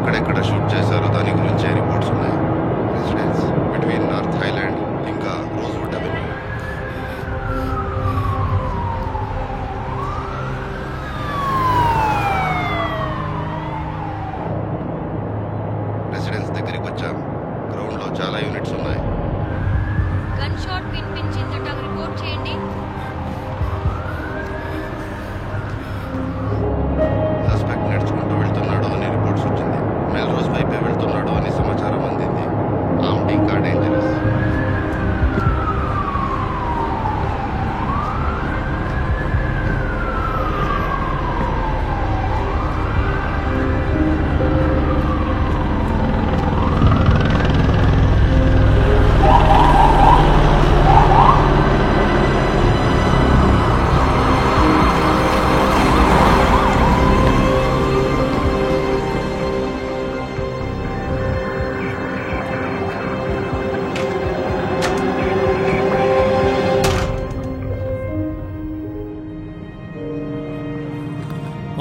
ఎక్కడెక్కడ షూట్ చేశారో దాని గురించే రిపోర్ట్స్ ఉన్నాయి. రెసిడెన్స్ బిట్వీన్ నార్త్ ఐలాండ్ ఇంకా రోజ్వుడ్ అవెన్యూ. రెసిడెన్స్ దగ్గరికి వచ్చాం. గ్రౌండ్ లో చాలా యూనిట్స్ ఉన్నాయి. గన్ షాట్ వినిపించిందట, రిపోర్ట్ చేయండి. సస్పెక్ట్ నడుచుకుంటూ వెళ్తున్నాడు అని రిపోర్ట్స్ వచ్చింది. మెల్రోజ్ వైపే వెళ్తున్నాడు అని సమాచారం అందింది. ఆమ్డ్ ఇంకా డేంజరస్.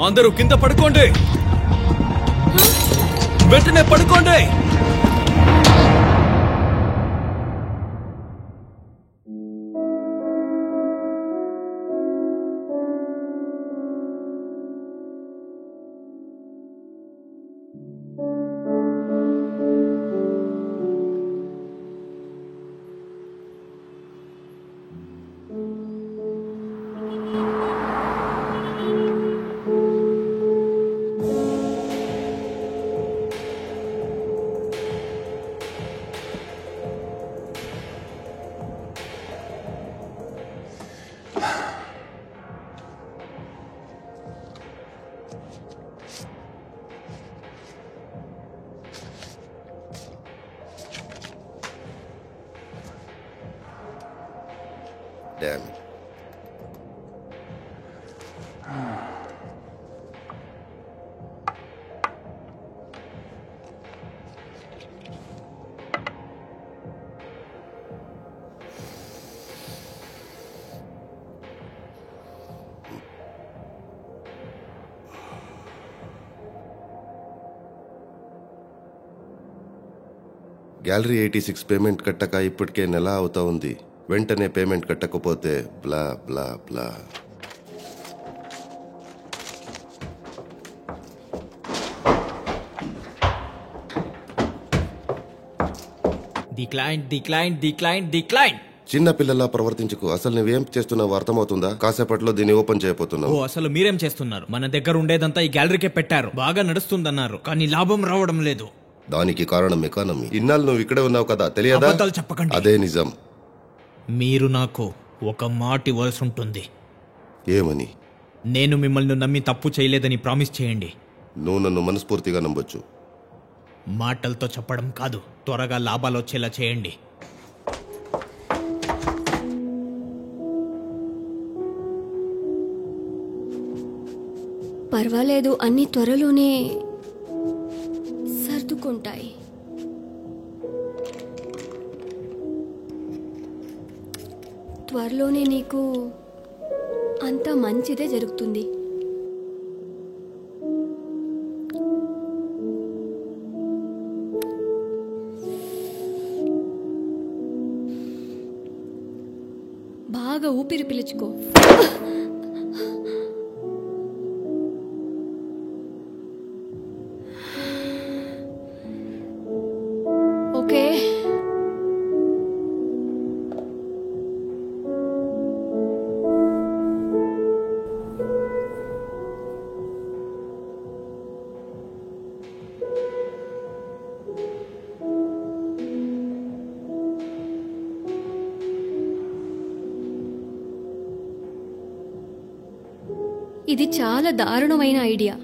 అందరూ కింద పడుకోండి, వెంటనే పడుకోండి. Damn it. గ్యాలరీ 86 పేమెంట్ కట్టక ఇప్పటికే నెల అవుతా ఉంది. వెంటనే పేమెంట్ కట్టకపోతే బ్లా బ్లా బ్లా. డిక్లైన్. చిన్న పిల్లలా ప్రవర్తించుకు. అసలు నువ్వేం చేస్తున్నావు అర్థమవుతుందా? కాసేపట్లో దీన్ని ఓపెన్ చేయబోతున్నావు. అసలు మీరేం చేస్తున్నారు? మన దగ్గర ఉండేదంతా ఈ గ్యాలరీకే పెట్టారు. బాగా నడుస్తుందన్నారు, కానీ లాభం రావడం లేదు. దానికి కారణం ఎకానమీ. ఇన్నాళ్ళు నువ్వు ఇక్కడే ఉన్నావు కదా, తెలియదా? అబద్ధాలు చెప్పకండి. అదే నిజం. మీరు నాకు ఒక మాట ఇవ్వాల్సి ఉంటుంది. ఏమని? నేను మిమ్మల్ని నమ్మి తప్పు చేయలేదని ప్రామిస్ చేయండి. నువ్వు నన్ను మనస్ఫూర్తిగా నమ్మొచ్చు. మాటలతో చెప్పడం కాదు, త్వరగా లాభాలు వచ్చేలా చేయండి. పర్వాలేదు, అన్ని త్వరలోనే సర్దుకుంటాయి. త్వరలోనే నీకు అంతా మంచిదే జరుగుతుంది. బాగా ఊపిరి పీల్చుకో. ఓకే, ఇది చాలా దారుణమైన ఐడియా.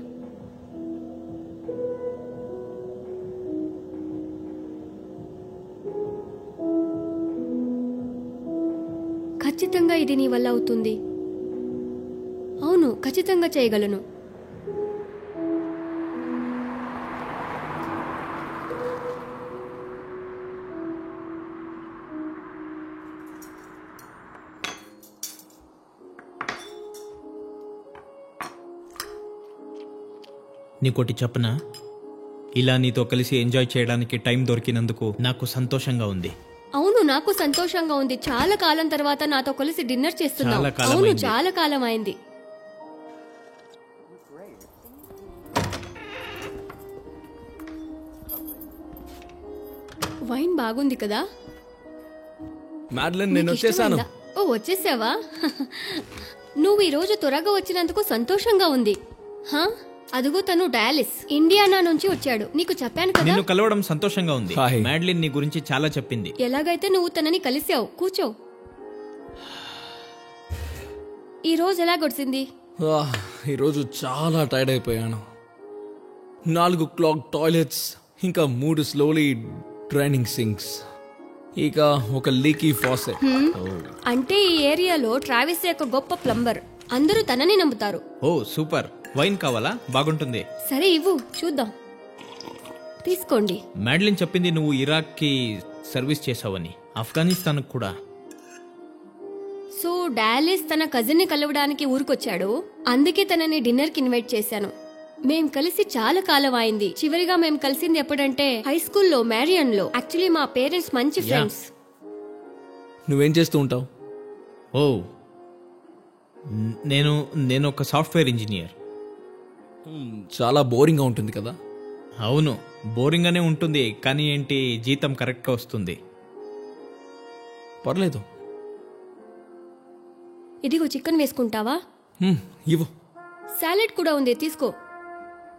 ఖచ్చితంగా ఇది నీ వల్ల అవుతుంది. అవును, ఖచ్చితంగా చేయగలను. నీకోటి చెప్పనా? ఇలా నీతో కలిసి ఎంజాయ్ చేయడానికి టైం దొరికినందుకు నాకు సంతోషంగా ఉంది. అవును, నాకు సంతోషంగా ఉంది. చాలా కాలం తర్వాత నాతో కలిసి డిన్నర్ చేస్తున్నావు. చాలా కాలం అవును, అయింది. చాలా కాలం అయింది. వైన్ బాగుంది కదా? మ్యాడ్లెన్, నేను నీకు వచ్చేసాను. ఇష్టమైందా? ఓ, వచ్చేసావా? నువ్వు ఈ రోజు త్వరగా వచ్చినందుకు సంతోషంగా ఉంది. హా, అదుగో తను డాలిస్, ఇండియానా నుంచి వచ్చాడు. నీకు చెప్పాను కదా. నిన్ను కలవడం సంతోషంగా ఉంది. హాయ్. మ్యాడ్లిన్ నీ గురించి చాలా చెప్పింది. ఎలాగైతే నువ్వు తనని కలిసావు. కూర్చో. ఈ రోజు ఎలా గడిచింది? ఈరోజు చాలా టైర్డ్ అయిపోయాను. 4 క్లాక్ టాయిలెట్స్, ఇంకా 3 స్లోలీ డ్రైనింగ్ సింక్స్, ఇక ఒక లీకీ ఫాసెట్. అంటే ఈ ఏరియాలో ట్రావిస్ ఒక గొప్ప ప్లంబర్. అందరూ తనని నమ్ముతారు. ఓ సూపర్. వైన్ కావాలా? బాగుంటుంది. సరే, ఇవ్వు చూద్దాం. తీసుకోండి. మ్యాడ్లిన్ చెప్పింది నువ్వు ఇరాక్ కి సర్వీస్ చేసావని, ఆఫ్ఘనిస్తాన్ కూడా. సో డాలిస్ తన కజిన్ ని కలవడానికి ఊరికొచ్చాడు. అందుకే తనని డిన్నర్ కి ఇన్వైట్ చేశాను. మేం కలిసి చాలా కాలం అయింది. చివరిగా మేం కలిసింది ఎప్పుడంటే హై స్కూల్లో, మ్యారియన్ లో. యాక్చువల్లీ మా పేరెంట్స్ మంచి ఫ్రెండ్స్. నువ్వేం చేస్తూ ఉంటావు? ఓ నేను ఒక సాఫ్ట్వేర్ ఇంజనీర్. చాలా బోరింగ్ గా ఉంటుంది కదా? అవును, బోరింగ్ గానే ఉంటుంది. కానీ ఏంటి, జీతం కరెక్ట్ గా వస్తుంది. పర్లేదు. ఇదిగో చికెన్ వేసుకుంటావా? ఇవ్వు. సాలెడ్ కూడా ఉంది, తీసుకో.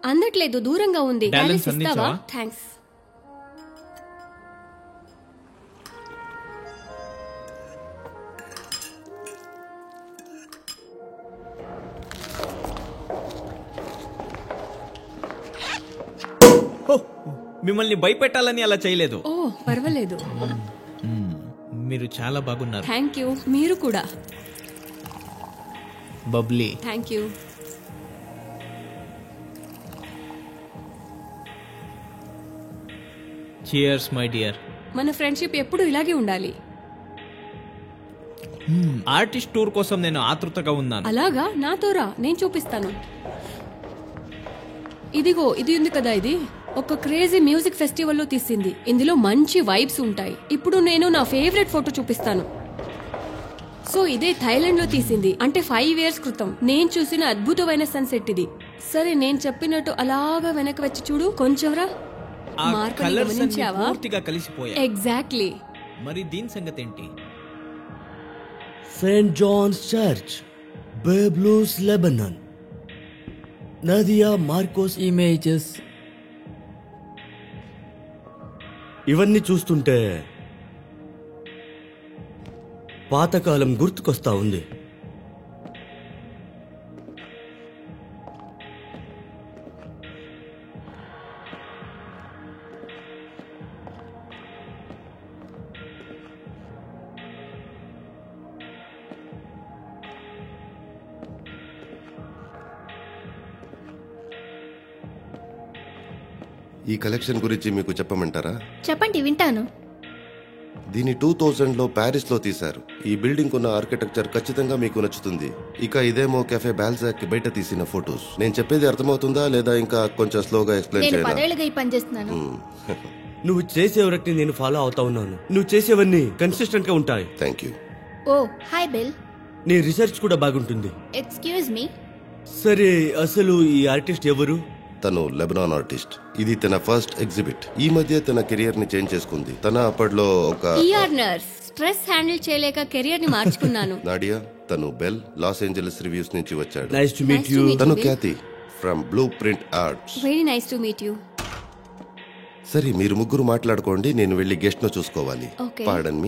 అందట్లేదు, దూరంగా ఉంది. Balance డాలిస్ ఇస్తావా? అందించావా? థ్యాంక్స్. మిమ్మల్ని భయపెట్టాలని అలా చేయలేదు. ఓ, పర్వాలేదు. మీరు చాలా బాగున్నారు. Thank you. మీరు కూడా. Bubbly. Thank you. Cheers my dear. మన ఫ్రెండ్షిప్ ఎప్పుడు ఇలాగే ఉండాలి. ఆర్టిస్ట్ టూర్ కోసం నేను ఆతృతగా ఉన్నాను. అలాగా? నాతో రా, నేను చూపిస్తాను. ఇదిగో, ఇది ఉంది కదా, ఇది ఒక క్రేజీ మ్యూజిక్ ఫెస్టివల్ లో తీసింది. ఇందులో మంచి వైబ్స్ ఉంటాయి. ఇప్పుడు నేను నా ఫేవరెట్ ఫోటో చూపిస్తాను. సో ఇదే థైలాండ్ లో తీసింది. అంటే 5 years క్రితం నేను చూసిన అద్భుతమైన సన్సెట్ ఇది. సరే, నేను చెప్పినట్టు అలాగా వెనక్కి వచ్చి చూడు. కొంచెం రా. ఆ మార్పుని కలర్స్ అన్ని గమనించావా? పూర్తిగా కలిసిపోయాయి. ఎగ్జాక్ట్లీ. మరి దీని సంగతి ఏంటి? St. John's Church, Byblos, Lebanon. Nadia Marcos images. ఇవన్నీ చూస్తుంటే పాతకాలం గుర్తుకొస్తా ఉంది. ఈ కలెక్షన్ గురించి మీకు చెప్పమంటారా? చెప్పండి, వింటాను. దీని 2000లో ప్యారిస్ లో తీశారు. ఈ బిల్డింగ్ ఉన్న ఆర్కిటెక్చర్ ఖచ్చితంగా మీకు నచ్చుతుంది. ఇక ఇదేమో కెఫే బాల్జాక్ బయట తీసిన ఫొటోస్. నేను చెప్పేది అర్థమవుతుందా లేదా ఇంకా కొంచెం స్లోగా ఎక్స్ప్లెయిన్ నేను చేయనా? 10 ఏళ్లుగా ఈ పని చేస్తున్నాను. నువ్వు చేసే వరకు నేను ఫాలో అవుతా ఉన్నాను. నువ్వు చేసేవన్నీ కన్సిస్టెంట్ గా ఉంటాయి. Thank you. Oh hi Bill. నీ రీసెర్చ్ కూడా బాగుంటుంది. Excuse me. సరే, అసలు ఈ ఆర్టిస్ట్ ఎవరు? తను లెబనాన్ ఆర్టిస్ట్. ఇది తన ఫస్ట్ ఎగ్జిబిట్. ఈ మధ్య తన కెరియర్ ని చేంజ్ చేసుకుంది. తన అప్పట్లో ఒక ఈఆర్ నర్స్. స్ట్రెస్ హ్యాండిల్ చేయలేక కెరియర్ ని మార్చుకున్నాను. నాడియా. తను బెల్, లాస్ ఏంజలస్ రివ్యూస్ నుంచి వచ్చాడు. Nice to meet Nice to you. meet తను you. Khyati from blue print arts. Very nice to meet you. సరే, మీరు ముగ్గురు మాట్లాడుకోండి. నేను వెళ్ళి గెస్ట్ ను చూసుకోవాలి. Okay. పార్డన్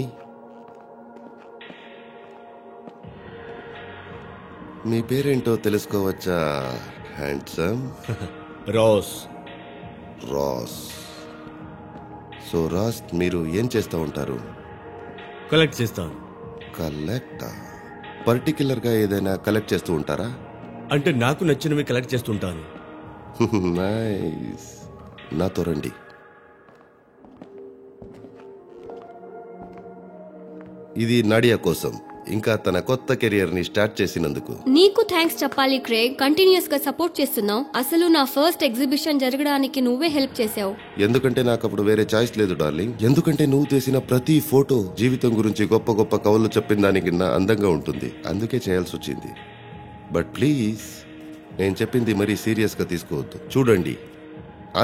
మీ పేరేంటో తెలుసుకోవచ్చా? Handsome. Ross. Ross. So Ross, మీరు ఏం చేస్తూ ఉంటారు? కలెక్ట్ చేస్తాను. కలెక్ట్. పర్టికులర్ గా ఏదైనా కలెక్ట్ చేస్తూ ఉంటారా? అంటే నాకు నచ్చినవి కలెక్ట్ చేస్తుంటాను. నైస్. నాతో రండి. ఇది నాడియా కోసం. ఇంకా తన కొత్త కెరియర్ ని స్టార్ట్ చేసినందుకు. నీకు థ్యాంక్స్ చెప్పాలి క్రేగ్. కంటిన్యూస్ గా సపోర్ట్ చేస్తున్నావు. అసలు నా ఫస్ట్ ఎగ్జిబిషన్ జరగడానికి నువ్వే హెల్ప్ చేసావు. ఎందుకంటే నాకు అప్పుడు వేరే చాయిస్ లేదు డార్లింగ్. ఎందుకంటే నువ్వు తీసిన ప్రతి ఫోటో జీవితం గురించి గొప్ప గొప్ప కవులు చెప్పిన దానికన్నా అందంగా ఉంటుంది. అందుకే చేయాల్సి వచ్చింది. బట్ ప్లీజ్, నేను చెప్పింది మరీ సీరియస్ గా తీసుకోవద్దు. చూడండి,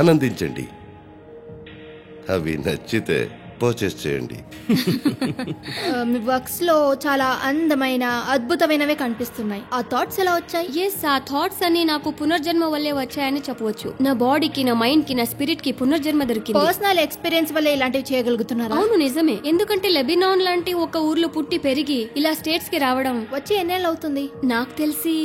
ఆనందించండి. అవి నచ్చితే పర్చేస్ చేయండి. మీ వర్క్స్ లో చాలా అందమైన అద్భుతమైనవే కనిపిస్తున్నాయి. ఆ థాట్స్ ఎలా వచ్చాయి? ఎస్, ఆ థాట్స్ అన్ని నాకు పునర్జన్మ వల్లే వచ్చాయని చెప్పవచ్చు. నా బాడీకి, నా మైండ్ కి, నా స్పిరిట్ కి పునర్జన్మ దొరికింది. పర్సనల్ ఎక్స్పీరియన్స్ వల్ల ఇలాంటివి చేయగలుగుతున్నారా? అవును, నిజమే. ఎందుకంటే లెబనాన్ లాంటి ఒక ఊర్లో పుట్టి పెరిగి ఇలా స్టేట్స్ కి రావడం వచ్చి ఎన్నేళ్ళు అవుతుంది? నాకు తెలిసి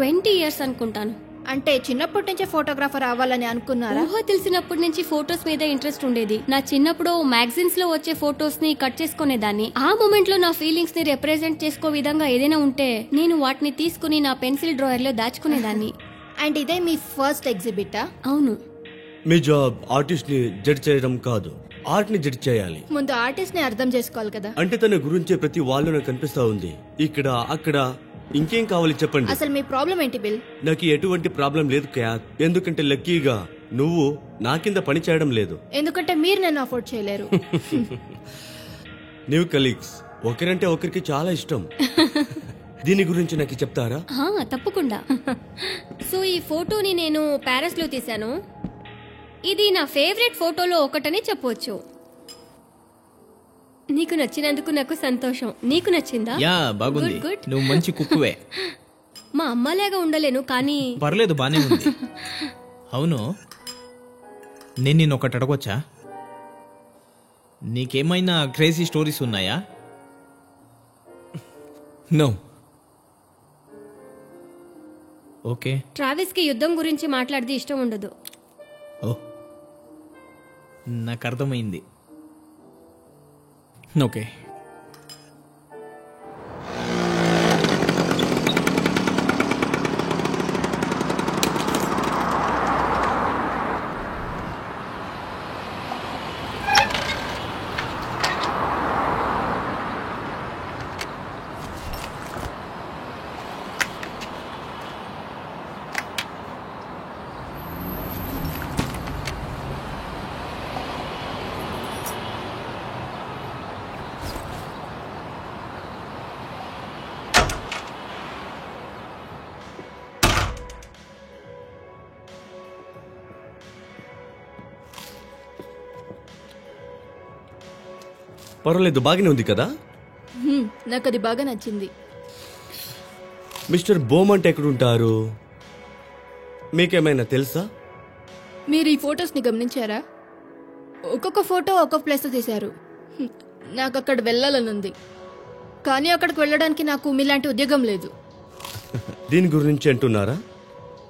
20 years అనుకుంటాను. అంటే చిన్నప్పటి నుంచే ఫోటోగ్రాఫర్ అవ్వాలని అనుకున్నారా? ఊహ తెలిసినప్పటి నుంచి ఫొటోస్ మీద ఇంట్రెస్ట్ ఉండేది. నా చిన్నప్పుడు మ్యాగజైన్స్ లో వచ్చే ఫొటోస్ ని కట్ చేసుకునేదాన్ని. ఆ మూమెంట్ లో నా ఫీలింగ్స్ ని రిప్రజెంట్ చేసుకో విధంగా ఏదైనా ఉంటే నేను వాటిని తీసుకుని నా పెన్సిల్ డ్రాయర్ లో దాచుకునేదాన్ని. అండ్ ఇదే మీ ఫస్ట్ ఎగ్జిబిటా? అవును. మీ జాబ్ ఆర్టిస్ట్ ని జడ్జ్ చేయడం కాదు, ఆర్ట్ ని జడ్జ్ చేయాలి. ముందు ఆర్టిస్ట్ ని అర్థం చేసుకోవాలి కదా. అంటే తన గురించే ప్రతి వాళ్ళు నాకు కనిపిస్తా ఉంది. ఇక్కడ అక్కడ ఇంకేం కావాలి చెప్పండి. అసలు మీ ప్రాబ్లం ఏంటి బిల్? నాకు ఎటువంటి ప్రాబ్లం లేదు క్యాత్. ఎందుకంటే లక్కీగా నువ్వు నా కింద పని చేయడం లేదు. ఎందుకంటే మీరు నన్ను అఫోర్డ్ చేయలేరు. న్యూ కలీగ్స్ ఒకరంటే ఒకరికి చాలా ఇష్టం. దీని గురించి నాకు చెప్తారా? తప్పకుండా. సో ఈ ఫోటోని నేను ప్యారిస్ లో తీశాను. ఇది నా ఫేవరెట్ ఫోటోలో ఒకటని చెప్పవచ్చు. నీకు నచ్చినందుకు నాకు సంతోషం. నీకు నచ్చిందా? యా, బాగుంది. Good, good. నువ్వు మంచి కుక్కువే. మా అమ్మలాగా ఉండలేను కానీ పర్లేదు, బానే ఉంది. అవును, నేను నిన్ను ఒకటి అడగొచ్చా? నీకేమైనా క్రేజీ స్టోరీస్ ఉన్నాయా? నో. ఓకే. ట్రావిస్ కి యుద్ధం గురించి మాట్లాడితే ఇష్టం ఉండదు. ఓ, నాకు అర్థమైంది. ఓకే. పర్వాలేదు, బాగానే ఉంది కదా. నాకు అది బాగా నచ్చింది. మిస్టర్ బోమంట్ ఎక్కడుంటారు? మీకేమైనా తెలుసా? మీరు ఈ ఫొటోస్ ని గమనించారా? ఒక్కొక్క ఫోటో ఒక్కొక్క ప్లేస్ లో తీశారు. నాకు అక్కడ వెళ్ళాలనుంది, కానీ అక్కడికి వెళ్ళడానికి నాకు మీలాంటి ఉద్యోగం లేదు. దీని గురించి అంటున్నారా?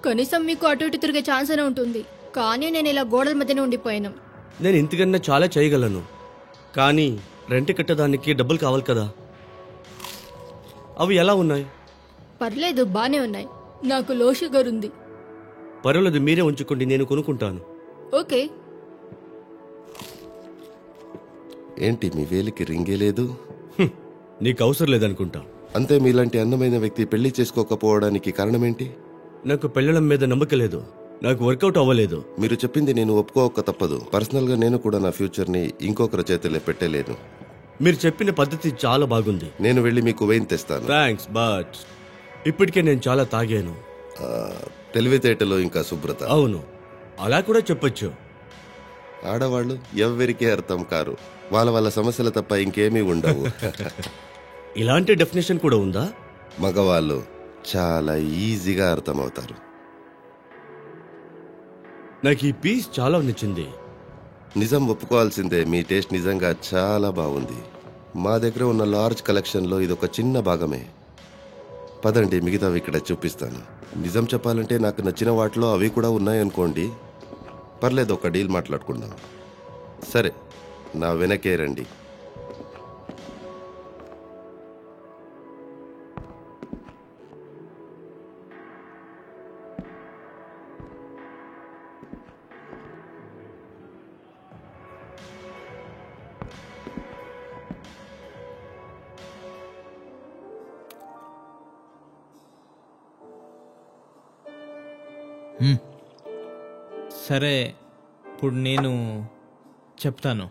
కనీసం మీకు అటు ఇటు తిరిగే ఛాన్స్ అనే ఉంటుంది, కానీ నేను ఇలా గోడల మధ్యనే ఉండిపోయాను. నేను ఇంతకన్నా చాలా చేయగలను, కానీ రెంట్ కట్టడానికి డబ్బులు కావాలి కదా. అవి ఎలా ఉన్నాయి? పర్లేదు, బానే ఉన్నాయి. నాకు లో షుగర్ ఉంది. పర్వాలేదు, మీరే ఉంచుకోండి, నేను కొనుక్కుంటాను. ఓకే. ఏంటి మీ వేలికి రింగే లేదు? నీకు అవసరం లేదనుకుంటా. అంతే, మీలాంటి అందమైన వ్యక్తి పెళ్లి చేసుకోకపోవడానికి కారణమేంటి? నాకు పెళ్ళడం మీద నమ్మకం లేదు. నాకు వర్కౌట్ అవ్వలేదు. మీరు చెప్పింది నేను ఒప్పుకోక తప్పదు. పర్సనల్ గా నేను కూడా నా ఫ్యూచర్ ని ఇంకొకరి చేతిలో పెట్టలేను. మీరు చెప్పిన పద్ధతి చాలా బాగుంది. నేను వెళ్ళి మీకు వైన్ తెస్తాను. థ్యాంక్స్, బట్ ఇప్పటికే నేను చాలా తాగాను. తెలివితేటలో ఇంకా శుభ్రత. అవును, అలా కూడా చెప్పొచ్చు. ఆడవాళ్ళు ఎవ్వరికీ అర్థం కారు. వాళ్ళ వాళ్ళ సమస్యలు తప్ప ఇంకేమీ ఉండవు. ఇలాంటి డెఫినేషన్ కూడా ఉందా? మగవాళ్ళు చాలా ఈజీగా అర్థమవుతారు. నాకు ఈ పీస్ చాలా నచ్చింది. నిజం ఒప్పుకోవాల్సిందే, మీ టేస్ట్ నిజంగా చాలా బాగుంది. మా దగ్గర ఉన్న లార్జ్ కలెక్షన్లో ఇదొక చిన్న భాగమే. పదండి, మిగతావి ఇక్కడ చూపిస్తాను. నిజం చెప్పాలంటే నాకు నచ్చిన వాటిలో అవి కూడా ఉన్నాయనుకోండి. పర్లేదు, ఒక డీల్ మాట్లాడుకుందాం. సరే, నా వెనకే రండి. సరే, ఇప్పుడు నేను చెప్తాను.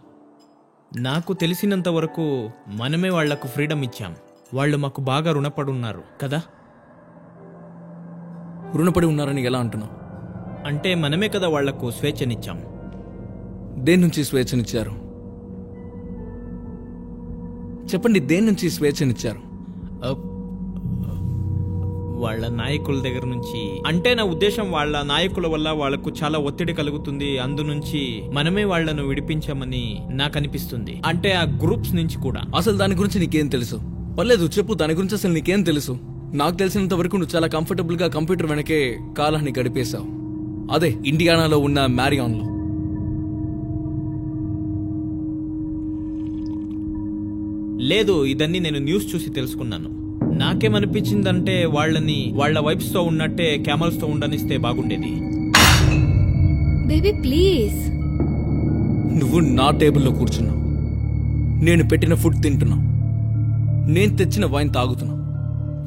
నాకు తెలిసినంత వరకు మనమే వాళ్లకు ఫ్రీడమ్ ఇచ్చాం. వాళ్ళు మాకు బాగా రుణపడి ఉన్నారు కదా. రుణపడి ఉన్నారని ఎలా అంటున్నావు? అంటే మనమే కదా వాళ్లకు స్వేచ్ఛనిచ్చాం. దేని నుంచి స్వేచ్ఛనిచ్చారు? చెప్పండి, దేని నుంచి స్వేచ్ఛనిచ్చారు? వాళ్ళ నాయకుల దగ్గర నుంచి. అంటే నా ఉద్దేశం, వాళ్ళ నాయకుల వల్ల వాళ్లకు చాలా ఒత్తిడి కలుగుతుంది. అందునుంచి మనమే వాళ్లను విడిపించామని నాకు అనిపిస్తుంది. అంటే ఆ గ్రూప్స్ నుంచి కూడా. అసలు దాని గురించి నీకేం తెలుసు? పర్లేదు చెప్పు, దాని గురించి అసలు నీకేం తెలుసు? నాకు తెలిసినంత వరకు నువ్వు చాలా కంఫర్టబుల్ గా కంప్యూటర్ వెనకే కాలాన్ని గడిపేశావు. అదే ఇండియానాలో ఉన్న మ్యారియాన్లో. లేదు, ఇదన్నీ నేను న్యూస్ చూసి తెలుసుకున్నాను. నాకేమనిపించిందంటే వాళ్ళని వాళ్ళ వైఫ్స్ తో ఉన్నట్టే క్యామల్స్ తో ఉండనిస్తే బాగుండేది. Baby please. నువ్వు నా టేబుల్లో కూర్చున్నావు, నేను పెట్టిన ఫుడ్ తింటున్నావు, నేను తెచ్చిన వైన్ తాగుతున్నావు.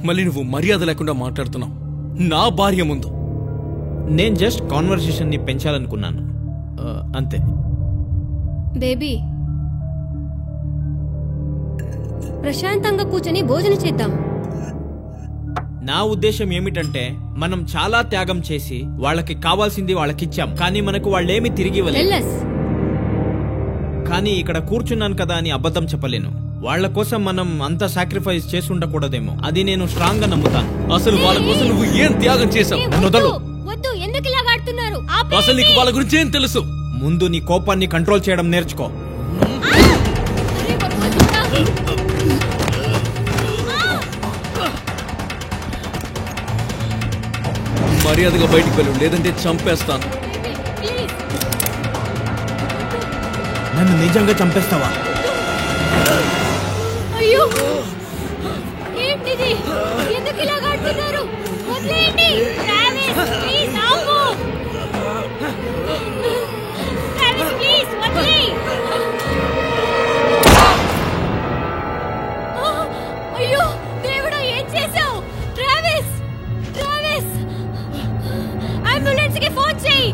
మళ్ళీ నువ్వు మర్యాద లేకుండా మాట్లాడుతున్నావు నా భార్య ముందు. నేను జస్ట్ కాన్వర్సేషన్ ని పెంచాలనుకున్నాను, అంతే. బేబీ, ప్రశాంతంగా కూర్చొని భోజనం చేద్దాం. నా ఉద్దేశం ఏమిటంటే, మనం చాలా త్యాగం చేసి వాళ్ళకి కావాల్సింది వాళ్ళకిచ్చాం, కానీ మనకు వాళ్ళేమి తిరిగి ఇవ్వలేదు. కానీ ఇక్కడ కూర్చున్నాను కదా అని అబద్ధం చెప్పలేను. వాళ్ళ కోసం మనం అంత సాక్రిఫైస్ చేసి ఉండకూడదేమో, అది నేను స్ట్రాంగ్ గా నమ్ముతాను. అసలు వాళ్ళ కోసం నువ్వు ఏం త్యాగం చేశావు? వద్దు, ఎందుకు ఇలా ఆడుతున్నారు? అసలు నీకు వాళ్ళ గురించి ఏం తెలుసు? ముందు నీ కోపాన్ని కంట్రోల్ చేయడం నేర్చుకో. మర్యాదగా బయటికి వెళ్ళు, లేదంటే చంపేస్తాను. నన్ను నిజంగా చంపేస్తావా? అయ్యో, ఏంటిది? ఎందుకు ఇలా ఆడుతున్నారు? వదిలేయండి. ట్రావిస్, ప్లీజ్ ఆపు. ట్రావిస్, ప్లీజ్ వదిలేయ్. అయ్యో దేవుడా, ఏం చేశావు? ట్రావిస్, ట్రావిస్, అంబులెన్స్ కి ఫోన్ చేయి.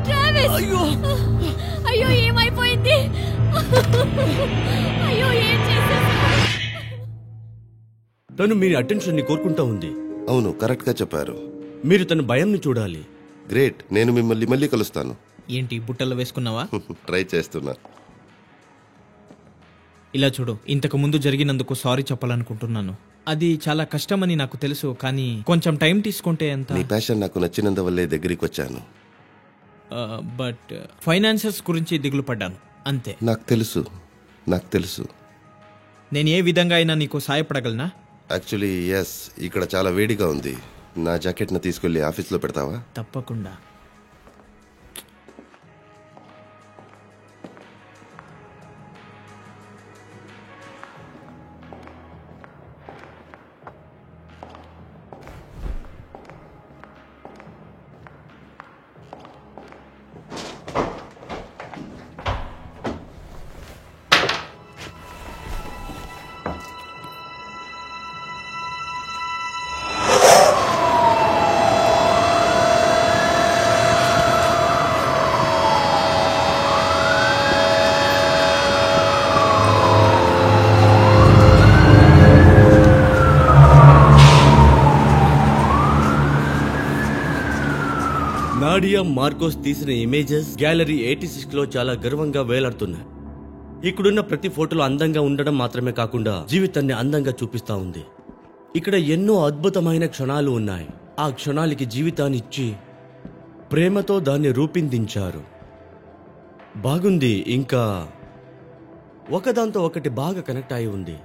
ట్రావిస్, అయ్యో అయ్యో, ఏమైపోయింది? అయ్యో, ఏం చేశావు? తను మీ అటెన్షన్ ని కోరుకుంటా ఉంది. అవును, కరెక్ట్ గా చెప్పారు. మీరు తన భయంని చూడాలి. గ్రేట్, నేను మిమ్మల్ని మళ్ళీ కలుస్తాను. ఏంటి బుట్టలో వేసుకున్నావా? ట్రై చేస్తున్నా. ఇలా చూడు, ఇంతకు ముందు జరిగినందుకు సారీ చెప్పాలనుకుంటున్నాను. అది చాలా కష్టమని నాకు తెలుసు, కానీ కొంచెం టైం తీసుకుంటే ఎంత. నీ ప్యాషన్ నాకు నచ్చినందువల్లే దగ్గరికి వచ్చాను. బట్ ఫైనాన్సెస్ గురించి దిగులు పడ్డాను, అంతే. నాకు తెలుసు. నేను ఏ విధంగా అయినా నీకు సాయపడగలనా? యాక్చువల్లీ ఎస్, ఇక్కడ చాలా వేడిగా ఉంది. నా జాకెట్ను తీసుకెళ్లి ఆఫీస్లో పెడతావా? తప్పకుండా. నాడియా మార్కోస్ తీసిన ఇమేజెస్ గ్యాలరీ 86 లో చాలా గర్వంగా వేలాడుతున్నాయి. ఇక్కడున్న ప్రతి ఫోటోలో అందంగా ఉండడం మాత్రమే కాకుండా జీవితాన్ని అందంగా చూపిస్తా ఉంది. ఇక్కడ ఎన్నో అద్భుతమైన క్షణాలు ఉన్నాయి. ఆ క్షణాలకి జీవితాన్ని ఇచ్చి ప్రేమతో దాన్ని రూపొందించారు. బాగుంది, ఇంకా ఒకదాంతో ఒకటి బాగా కనెక్ట్ అయి ఉంది.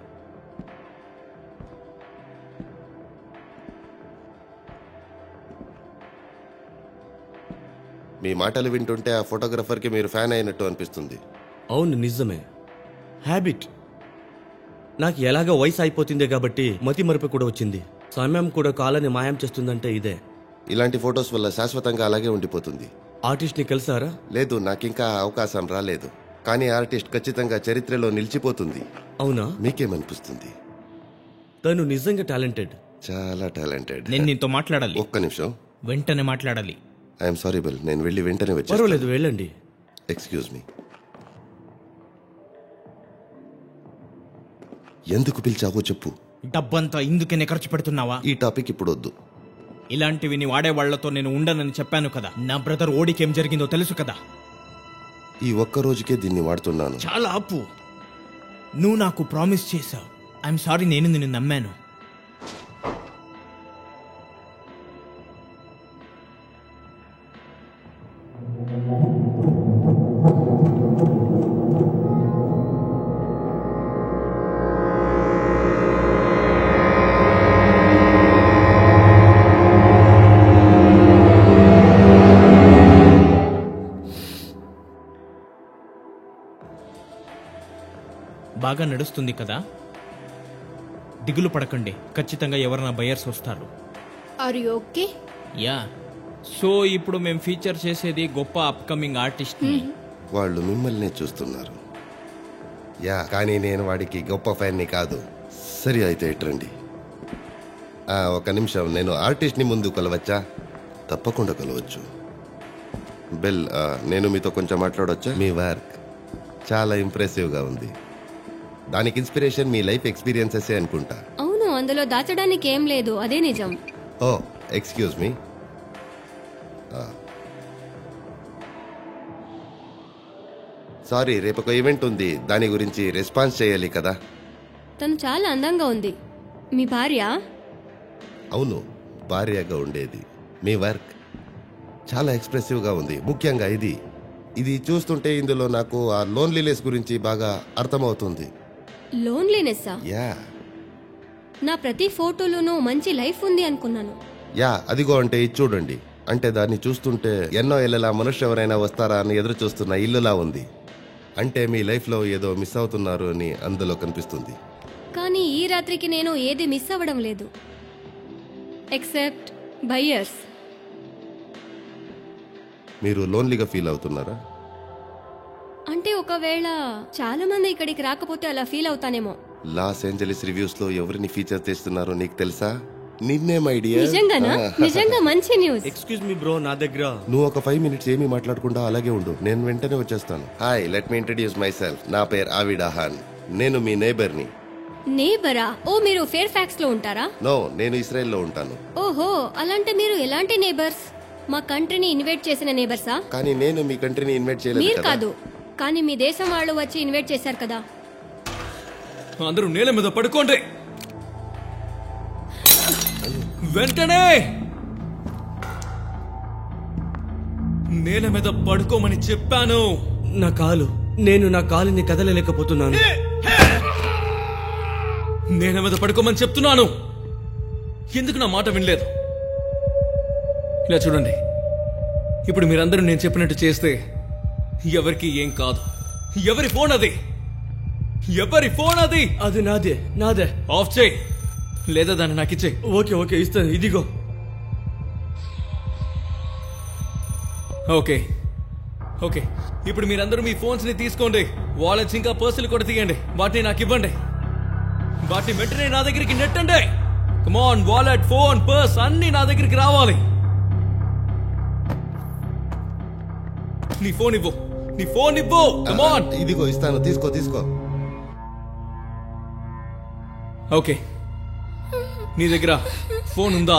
మీ మాటలు వింటుంటే ఆ ఫోటోగ్రఫర్కి మీరు ఫ్యాన్ అయినట్టు అనిపిస్తుంది. అవును, నిజమే. హ్యాబిట్. నాకు ఎలాగో వయసు అయిపోతుంది కాబట్టి మతి మరపు కూడా వచ్చింది. సమయం కూడా కాలాన్ని మాయం చేస్తుందంటే ఇదే. ఇలాంటి ఫొటోస్ వల్ల శాశ్వతంగా అలాగే ఉండిపోతుంది. ఆర్టిస్ట్ని కలిసారా? లేదు, నాకింకా అవకాశం రాలేదు. కానీ ఆర్టిస్ట్ ఖచ్చితంగా చరిత్రలో నిలిచిపోతుంది. అవునా? మీకేమనిపిస్తుంది? తను నిజంగా టాలెంటెడ్. చాలా టాలెంటెడ్. నేను నీతో మాట్లాడాలి. ఒక్క నిమిషం. వెంటనే మాట్లాడాలి. ఐఎమ్ సారీ బిల్, నేను వెళ్ళి వెంటనే వచ్చి. పర్వాలేదు, వెళ్ళండి. Excuse me. ఎందుకు పిలిచావో చెప్పు. డబ్బంతా ఇందుకనే ఖర్చు పెడుతున్నావా? ఈ టాపిక్ ఇప్పుడు వద్దు. ఇలాంటివి నీ వాడే వాళ్లతో నేను ఉండనని చెప్పాను కదా. నా బ్రదర్ ఓడికి ఏం జరిగిందో తెలుసు కదా. ఈ ఒక్క రోజుకే దీన్ని వాడుతున్నాను. చాలా ఆపు. నువ్వు నాకు ప్రామిస్ చేశావు. ఐఎమ్ సారీ, నేను నిన్ను నమ్మాను. బాగా నడుస్తుంది కదా. దిగులు పడకండి, ఖచ్చితంగా ఎవరైనా బయర్స్ వస్తారు. Are you okay? Yeah. So ఇప్పుడు మేము ఫీచర్ చేసేది గొప్ప అప్కమింగ్ ఆర్టిస్ట్. వాళ్ళు మిమ్మల్ని చూస్తున్నారు. యా, కానీ నేను వాడికి గొప్ప ఫ్యాన్ని కాదు. సరే అయితే ఇట్రండి. ఒక నిమిషం, నేను ఆర్టిస్ట్ని ముందు కలవచ్చా? తప్పకుండా కలవచ్చు. బెల్, నేను మీతో కొంచెం మాట్లాడవచ్చా? మీ వర్క్ చాలా ఇంప్రెసివ్గా ఉంది. దానికి ఇన్స్పిరేషన్ మీ లైఫ్ ఎక్స్పీరియన్సెస్ అనుకుంటా. అవును, అందులో దాచడానికి ఏం లేదు, అదే నిజం. ఓ ఎక్స్క్యూజ్ మీ. సారీ, రేపు ఒక ఈవెంట్ ఉంది, దాని గురించి రెస్పాన్స్ చేయాలి కదా. తను చాలా అందంగా ఉంది. మీ భార్య? అవును, భార్యగా ఉండేది. మీ వర్క్ చాలా ఎక్స్ప్రెసివ్గా ఉంది. ముఖ్యంగా ఇది చూస్తుంటే ఇందులో నాకు ఆ లోన్లీనెస్ గురించి బాగా అర్థమవుతుంది. లోన్లీనెస్సా? యా. నా ప్రతి ఫోటోలోనూ మంచి లైఫ్ ఉంది అనుకున్నాను. యా, అదిగో అంటే ఇది చూడండి. అంటే దాన్ని చూస్తుంటే ఎన్నో ఏళ్ళలా మనుష్య ఎవరైనా వస్తారా అని ఎదురు చూస్తున్న ఇల్లులా ఉంది. అంటే మీ లైఫ్లో ఏదో మిస్ అవుతున్నారు అని అందులో కనిపిస్తుంది. కానీ ఈ రాత్రికి నేను ఏది మిస్ అవ్వడం లేదు, ఎక్సెప్ట్ బయ్యర్స్. మీరు లోన్లీగా ఫీల్ అవుతున్నారా? అంటే ఒకవేళ చాలా మంది ఇక్కడికి రాకపోతే అలా ఫీల్ అవుతానేమో. లాస్ ఏంజలీస్ రివ్యూస్ లో ఎవరిని ఫీచర్ చేస్తున్నారో నీకు తెలుసా? నిన్నేం ఐడియా? నిజంగానా? నిజంగా మంచి న్యూస్. ఎక్స్క్యూజ్ మీ బ్రో, నా దగ్గర. నువ్వు ఒక 5 minutes ఏమీ మాట్లాడకుండా అలాగే ఉండు, నేను వెంటనే వచ్చేస్తాను. Hi, let me introduce my self. నా పేరు ఆవిడా హాన్. నేను మీ నేబర్ని. నేబరా? ఓ, మీరు ఫేర్ ఫ్యాక్స్ లో ఉంటారా? నో, నేను ఇస్రాయెల్లో ఉంటాను. ఓహో, అలాంటే మీరు ఎలాంటి నేబర్స్? మా కంట్రీని ఇన్వైట్ చేసిన నేబర్సా? కానీ నేను మీ కంట్రీని ఇన్వైట్ చేయలేదు మీరు కదా. కాదు, కానీ మీ దేశం వాళ్ళు వచ్చి ఇన్వైట్ చేశారు కదా. అందరూ నేల మీద పడుకోండి వెంటనే. నేల మీద పడుకోమని చెప్పాను. నేను నా కాలుని కదలలేకపోతున్నాను. నేల మీద పడుకోమని చెప్తున్నాను. ఎందుకు నా మాట వినలేదు? ఇలా చూడండి, ఇప్పుడు మీరందరూ నేను చెప్పినట్టు చేస్తే ఎవరికి ఏం కాదు. ఎవరి ఫోన్ అది? ఎవరి ఫోన్ అది? అది నాదే. ఆఫ్ చేయి, లేదా దాన్ని నాకు ఇచ్చే. ఓకే ఇస్తాను. ఇదిగో. ఓకే ఇప్పుడు మీరందరూ మీ ఫోన్స్ ని తీసుకోండి. వాలెట్స్ ఇంకా పర్సులు కూడా తీయండి. వాటిని నాకు ఇవ్వండి. వాటిని వెంటనే నా దగ్గరికి నెట్టండి. కమాన్, వాలెట్, ఫోన్, పర్స్ అన్ని నా దగ్గరికి రావాలి. నీ ఫోన్ ఇవ్వు. కమాన్. ఇదిగో ఇస్తాను, తీసుకో. ఓకే, నీ దగ్గర ఫోన్ ఉందా?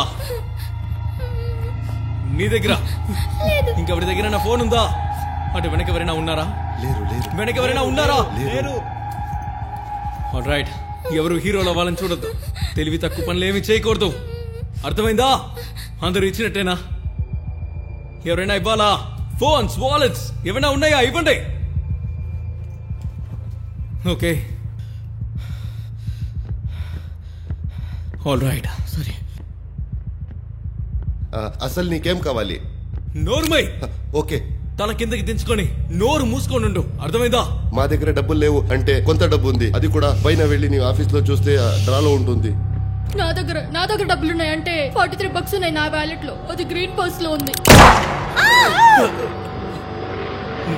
నీ దగ్గర ఇంకెవరి దగ్గర నా ఫోన్ ఉందా? అటు వెనక ఎవరైనా ఉన్నారా? వెనక ఎవరైనా ఉన్నారా? ఆల్రైట్, ఎవరు హీరోలు అవ్వాలని చూడొద్దు. తెలివి తక్కువ పనులు ఏమి చేయకూడదు. అర్థమైందా? అందరూ ఇచ్చినట్టేనా? ఎవరైనా ఇవ్వాలా? ఫోన్స్, వాలెట్స్ ఏమైనా ఉన్నాయా? ఇవ్వండి. Okay, alright. సరే, అసలు నీకేం కావాలి? నోరుమై. ఓకే, తల కిందకి దించుకొని నోరు మూసుకొని ఉండు. అర్థమైందా? మా దగ్గర డబ్బులు లేవు. అంటే కొంత డబ్బు ఉంది, అది కూడా పైన వెళ్ళి నీ ఆఫీస్ లో చూస్తే డ్రాలో ఉంటుంది. నా దగ్గర డబ్బులున్నాయంటే $43 ఉన్నాయి నా వ్యాలెట్ లో. అది గ్రీన్ పర్స్ లో ఉంది.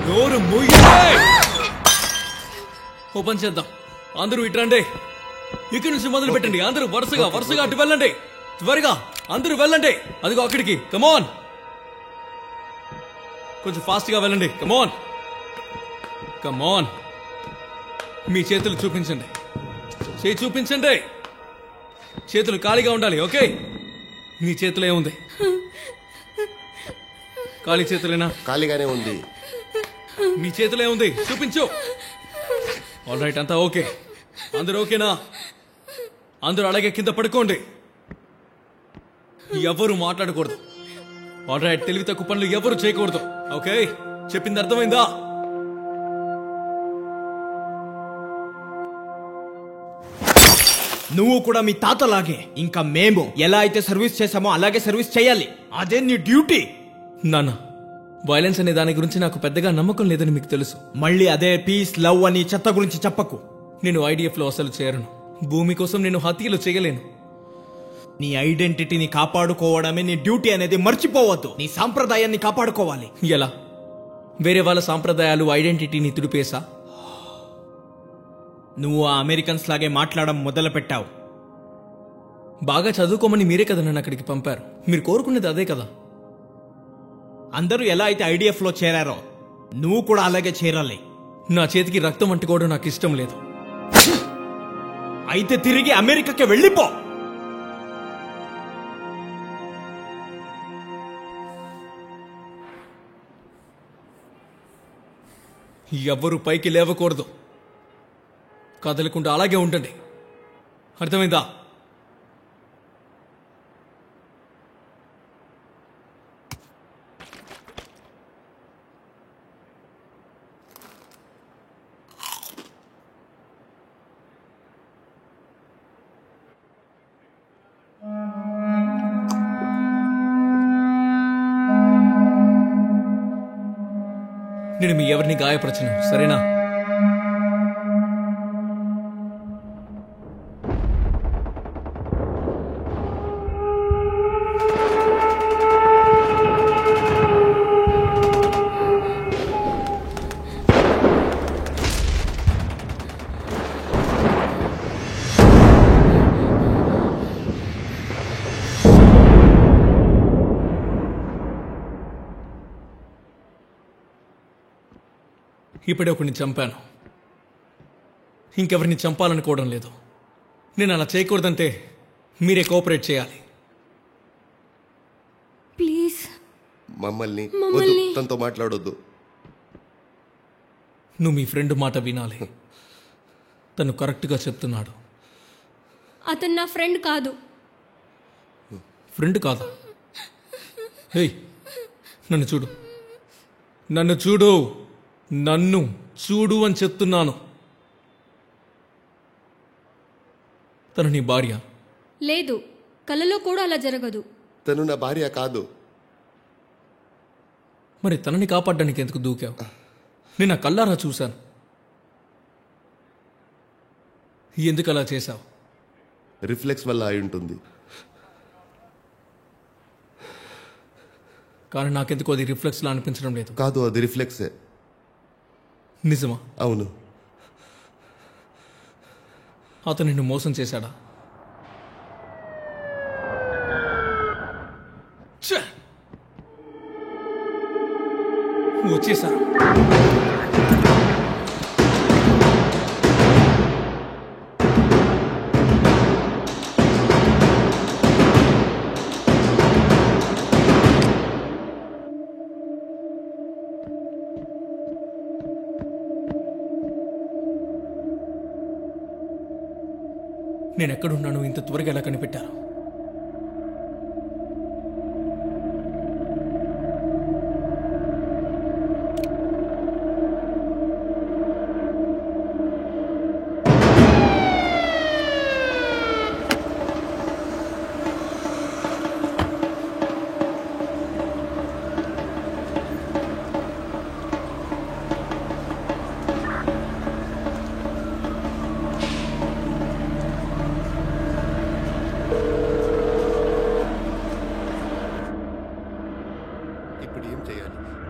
నోరు మూయ్. ఓపెన్ చేద్దాం. అందరూ ఇట్రండి. ఇక్కడి నుంచి మొదలు పెట్టండి. అందరూ వరుసగా అటు వెళ్ళండి. త్వరగా అందరూ వెళ్ళండి. అదిగో అక్కడికి. కమాన్, కొంచెం ఫాస్ట్ గా వెళ్ళండి. కమాన్ కమాన్. మీ చేతులు చూపించండి. చేయి చూపించండి. చేతులు ఖాళీగా ఉండాలి. ఓకే, మీ చేతులు ఏముంది? ఖాళీ చేతులేనా? ఖాళీగానే ఉంది. మీ చేతులు ఏముంది? చూపించు. ఆల్ రైట్, అంతా ఓకే. అందరూ ఓకేనా? అందరూ అలాగే కింద పడుకోండి. ఎవరు మాట్లాడకూడదు. ఆల్ రైట్, తెలివి తక్కువ పనులు ఎవరు చేయకూడదు. ఓకే, చెప్పింది అర్థమైందా? నువ్వు కూడా మీ తాతలాగే ఇంకా మేము ఎలా అయితే సర్వీస్ చేసామో అలాగే సర్వీస్ చేయాలి. అదే నీ డ్యూటీ. నాన్న, వైలెన్స్ అనే దాని గురించి నాకు పెద్దగా నమ్మకం లేదని మీకు తెలుసు. మళ్ళీ అదే పీస్ లవ్ అని చెత్త గురించి చెప్పకు. నేను ఐడిఎఫ్ లో అసలు చేరను. భూమి కోసం నేను హత్యలు చేయలేను. నీ ఐడెంటిటీని కాపాడుకోవడమే నీ డ్యూటీ అనేది మర్చిపోవద్దు. నీ సాంప్రదాయాన్ని కాపాడుకోవాలి. ఎలా? వేరే వాళ్ళ సాంప్రదాయాలు ఐడెంటిటీని తుడిపేసా? నువ్వు ఆ అమెరికన్స్ లాగే మాట్లాడడం మొదలు పెట్టావు. బాగా చదువుకోమని మీరే కదా నన్ను అక్కడికి పంపారు. మీరు కోరుకునేది అదే కదా. అందరూ ఎలా అయితే ఐడిఎఫ్ లో చేరారో నువ్వు కూడా అలాగే చేరాలి. నా చేతికి రక్తం అంటుకోవడం నాకు ఇష్టం లేదు. అయితే తిరిగి అమెరికాకి వెళ్ళిపో. ఎవ్వరూ పైకి లేవకూడదు. కదలకుండా అలాగే ఉండండి. అర్థమైందా? నేను మీ ఎవరిని గాయపరచను, సరేనా? ఇప్పుడే ఒకరిని చంపాను. ఇంకెవరిని చంపాలనుకోవడం లేదు. నేను అలా చేయకూడదంటే మీరే కోఆపరేట్ చేయాలి. ప్లీజ్ మమ్మల్ని వద్దు, తనతో మాట్లాడొద్దు. నువ్వు మీ ఫ్రెండ్ మాట వినాలి. తను కరెక్ట్గా చెప్తున్నాడు. అతను నా ఫ్రెండ్ కాదు. ఫ్రెండ్ కాదా? హేయ్, నన్ను చూడు. నన్ను చూడు. నన్ను చూడు అని చెప్తున్నాను. తను నీ భార్య? లేదు, కలలో కూడా అలా జరగదు. తను నా భార్య కాదు. మరి తనని కాపాడడానికి ఎందుకు దూకావు? నేను నా కళ్ళారా చూశాను. ఎందుకు అలా చేశావు? రిఫ్లెక్స్ వల్ల అయి ఉంటుంది. కానీ నాకెందుకు అది రిఫ్లెక్స్లా అనిపించడం లేదు. కాదు, అది రిఫ్లెక్సే. నిజమా? అవును. అతను నిన్ను మోసం చేశాడా? వచ్చేశారు. నేనెక్కడున్నాను? ఇంత త్వరగా ఎలా కనిపెట్టారు?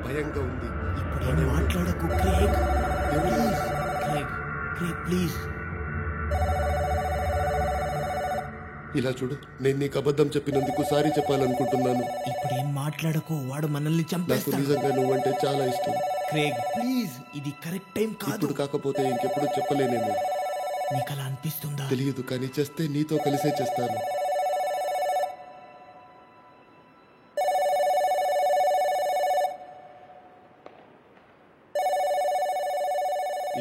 భయంగా ఉంది. ఇప్పుడు మాట్లాడకు క్రేగ్. Craig, please. ఇలా చూడు, నేను నీకు అబద్ధం చెప్పినందుకు సారీ చెప్పాలనుకుంటున్నాను. ఇప్పుడు ఏం మాట్లాడకు, వాడు మనల్ని నాకు చంపేస్తాడు. నిజంగా నువ్వంటే చాలా ఇష్టం. క్రేగ్ ప్లీజ్, ఇది కరెక్ట్ టైం కాదు. ఇప్పుడు కాకపోతే ఇంకెప్పుడు చెప్పలేనేమో. నీకు అలా అనిపిస్తుందా? తెలియదు, కానీ చేస్తే నీతో కలిసే చేస్తాను.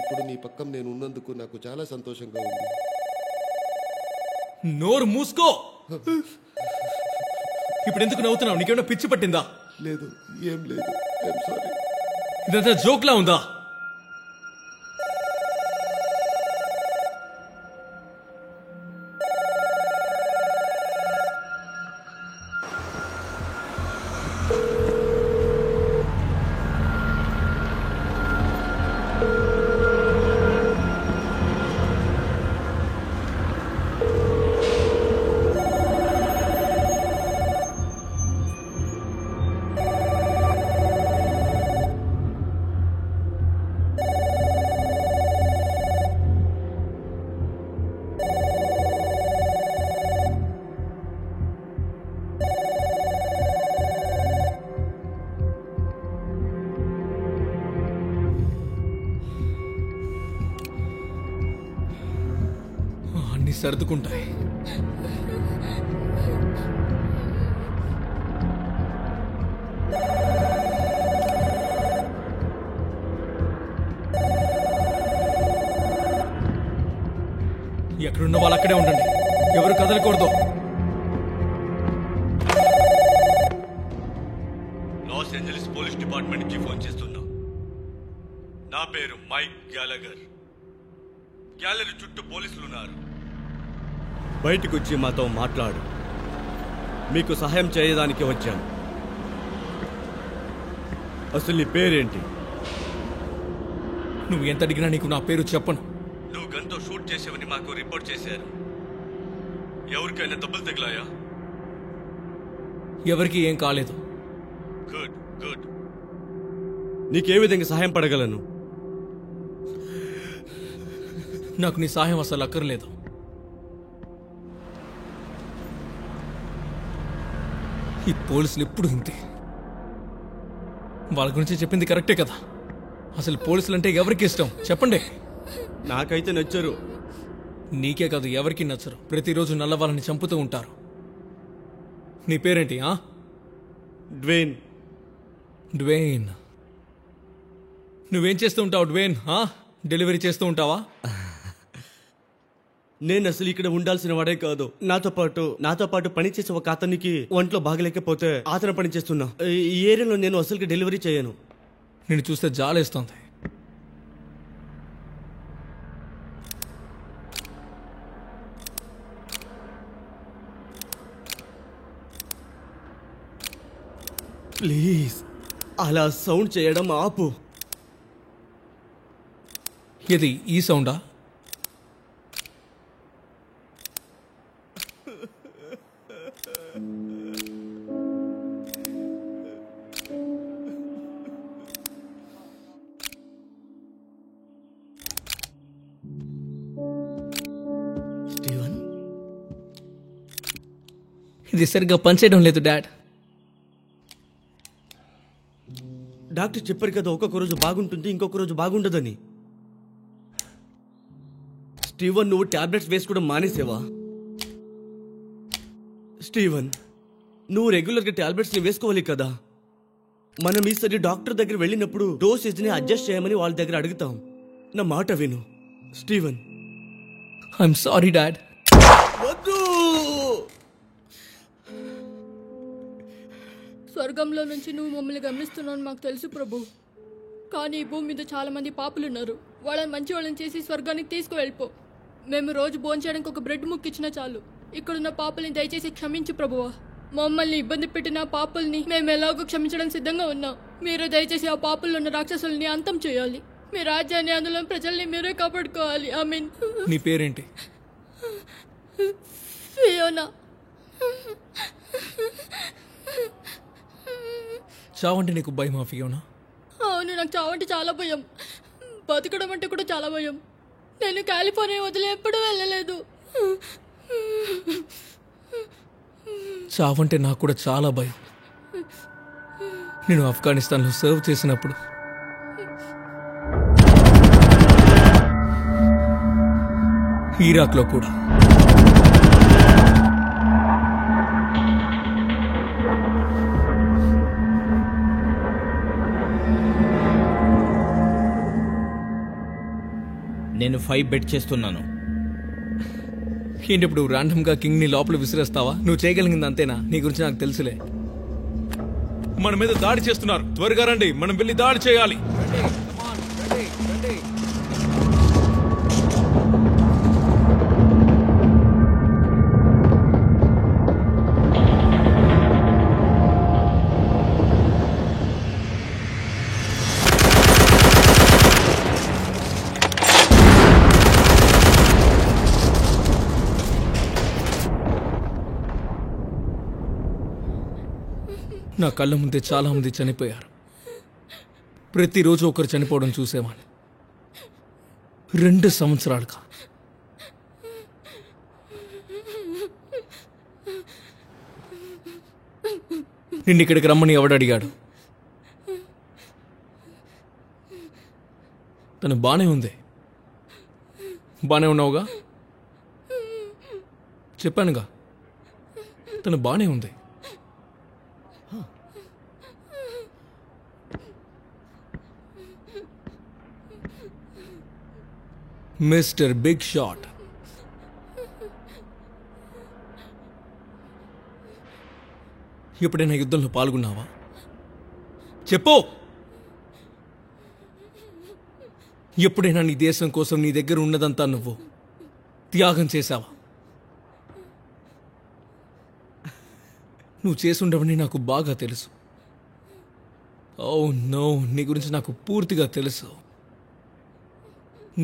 ఇప్పుడు నీ పక్కన నేను ఉన్నందుకు నాకు చాలా సంతోషంగా ఉంది. నోరు మూసుకో. ఇప్పుడు ఎందుకు నవ్వుతున్నావు? నీకేమైనా పిచ్చి పట్టిందా? లేదు, ఏం లేదు. I'm sorry. ఇదంతా జోక్లా ఉందా? అన్ని సర్దుకుంటాయి. ఎక్కడున్న వాళ్ళు అక్కడే ఉండండి, ఎవరు కదలకూడదు. లాస్ ఏంజలీస్ పోలీస్ డిపార్ట్మెంట్ నుంచి ఫోన్ చేస్తున్నా. నా పేరు మైక్ గ్యాలగర్. గ్యాలరీ చుట్టూ పోలీసులు ఉన్నారు. బయటకు వచ్చి మాతో మాట్లాడు. మీకు సహాయం చేయడానికి వచ్చాను. అసలు నీ పేరేంటి? నువ్వు ఎంత అడిగినా నీకు నా పేరు చెప్పను. నువ్వు గన్తో షూట్ చేసావని మాకు రిపోర్ట్ చేశారు. ఎవరికైనా దెబ్బలు తగిలాయా? ఎవరికి ఏం కాలేదు. Good good. నీకే విధంగా సహాయం పడగలను? నాకు నీ సహాయం అసలు అక్కర్లేదు. ఈ పోలీసులు ఎప్పుడు ఇంతే. వాళ్ళ గురించి చెప్పింది కరెక్టే కదా. అసలు పోలీసులు అంటే ఎవరికి ఇష్టం చెప్పండి? నాకైతే నచ్చరు. నీకే కాదు, ఎవరికి నచ్చరు. ప్రతిరోజు నల్ల వాళ్ళని చంపుతూ ఉంటారు. నీ పేరేంటి? డ్వేన్. డ్వేన్. నువ్వేం చేస్తూ ఉంటావు డ్వేన్? డెలివరీ చేస్తూ ఉంటావా? నేను అసలు ఇక్కడ ఉండాల్సిన వాడే కాదు. నాతో పాటు పని చేసే ఒక అతనికి ఒంట్లో బాగలేకపోతే అతను పని చేస్తున్నా. ఈ ఏరియాలో నేను అసలు డెలివరీ చేయను. నేను చూస్తే జాలేస్తుంది. ప్లీజ్ అలా సౌండ్ చేయడం ఆపు. ఇది ఈ సౌండా? స్టీవెన్, ఇది సరిగ్గా పనిచేయడం లేదు డాడ్. డాక్టర్ చెప్పారు కదా, ఒక్కొక్క రోజు బాగుంటుంది, ఇంకొక రోజు బాగుండదని. స్టీవెన్, నువ్వు టాబ్లెట్స్ వేసుకోవడం మానేసేవా? స్టీవెన్, నువ్వు రెగ్యులర్గా టాబ్లెట్స్ ని వేసుకోవాలి కదా. మనం ఈసారి డాక్టర్ దగ్గర వెళ్ళినప్పుడు డోసేజ్ ని అడ్జస్ట్ చేయమని వాళ్ళ దగ్గర అడుగుతాం. నా మాట విను స్టీవెన్. I'm sorry dad. వద్దు. స్వర్గంలో నుంచి నువ్వు మమ్మల్ని గమనిస్తున్నావు మాకు తెలుసు ప్రభు. కానీ ఈ భూమి మీద చాలా మంది పాపులున్నారు. వాళ్ళని మంచి వాళ్ళని చేసి స్వర్గానికి తీసుకువెళ్ళిపో. మేము రోజు భోంచేయడానికి ఒక బ్రెడ్ ముక్కిచ్చినా చాలు. ఇక్కడున్న పాపుల్ని దయచేసి క్షమించు ప్రభువా. మమ్మల్ని ఇబ్బంది పెట్టిన పాపుల్ని మేము ఎలాగో క్షమించడం సిద్ధంగా ఉన్నాం. మీరు దయచేసి ఆ పాపుల్లో ఉన్న రాక్షసుల్ని అంతం చేయాలి. మీ రాజ్యాన్ని, అందులో ప్రజల్ని మీరే కాపాడుకోవాలి. I mean. నీ పేరేంటి? ఫియోనా. చావంటే నీకు భయమా ఫియోనా? అవును, నాకు చావంటే చాలా భయం. బతకడం అంటే కూడా చాలా భయం. నేను కాలిఫోర్నియా వదిలి ఎప్పుడూ వెళ్ళలేదు. చావంటే నాకు కూడా చాలా భయం. నేను ఆఫ్ఘనిస్తాన్లో సర్వ్ చేసినప్పుడు ఇరాక్లో కూడా. నేను 5 బెట్ చేస్తున్నాను. ఏంటి ఇప్పుడు ర్యాండమ్గా కింగ్ని లోపల విసిరేస్తావా? నువ్వు చేయగలిగింది అంతేనా? నీ గురించి నాకు తెలుసులే. మన మీద దాడి చేస్తున్నారు, త్వరగా రండి, మనం వెళ్ళి దాడి చేయాలి. నా కళ్ళ ముందే చాలా మంది చనిపోయారు. ప్రతిరోజు ఒకరు చనిపోవడం చూసేవాడిని. 2 సంవత్సరాలుగా. నిన్ను ఇక్కడికి రమ్మని ఎవడు అడిగాడు? తను బానే ఉంది. బానే ఉన్నావుగా? చెప్పానుగా తను బానే ఉంది. మిస్టర్ బిగ్ షాట్, ఎప్పుడైనా యుద్ధంలో పాల్గొన్నావా? చెప్పు. ఎప్పుడైనా నీ దేశం కోసం నీ దగ్గర ఉన్నదంతా నువ్వు త్యాగం చేశావా? నువ్వు చేసుండవని నాకు బాగా తెలుసు. ఓ నో, నీ గురించి నాకు పూర్తిగా తెలుసు.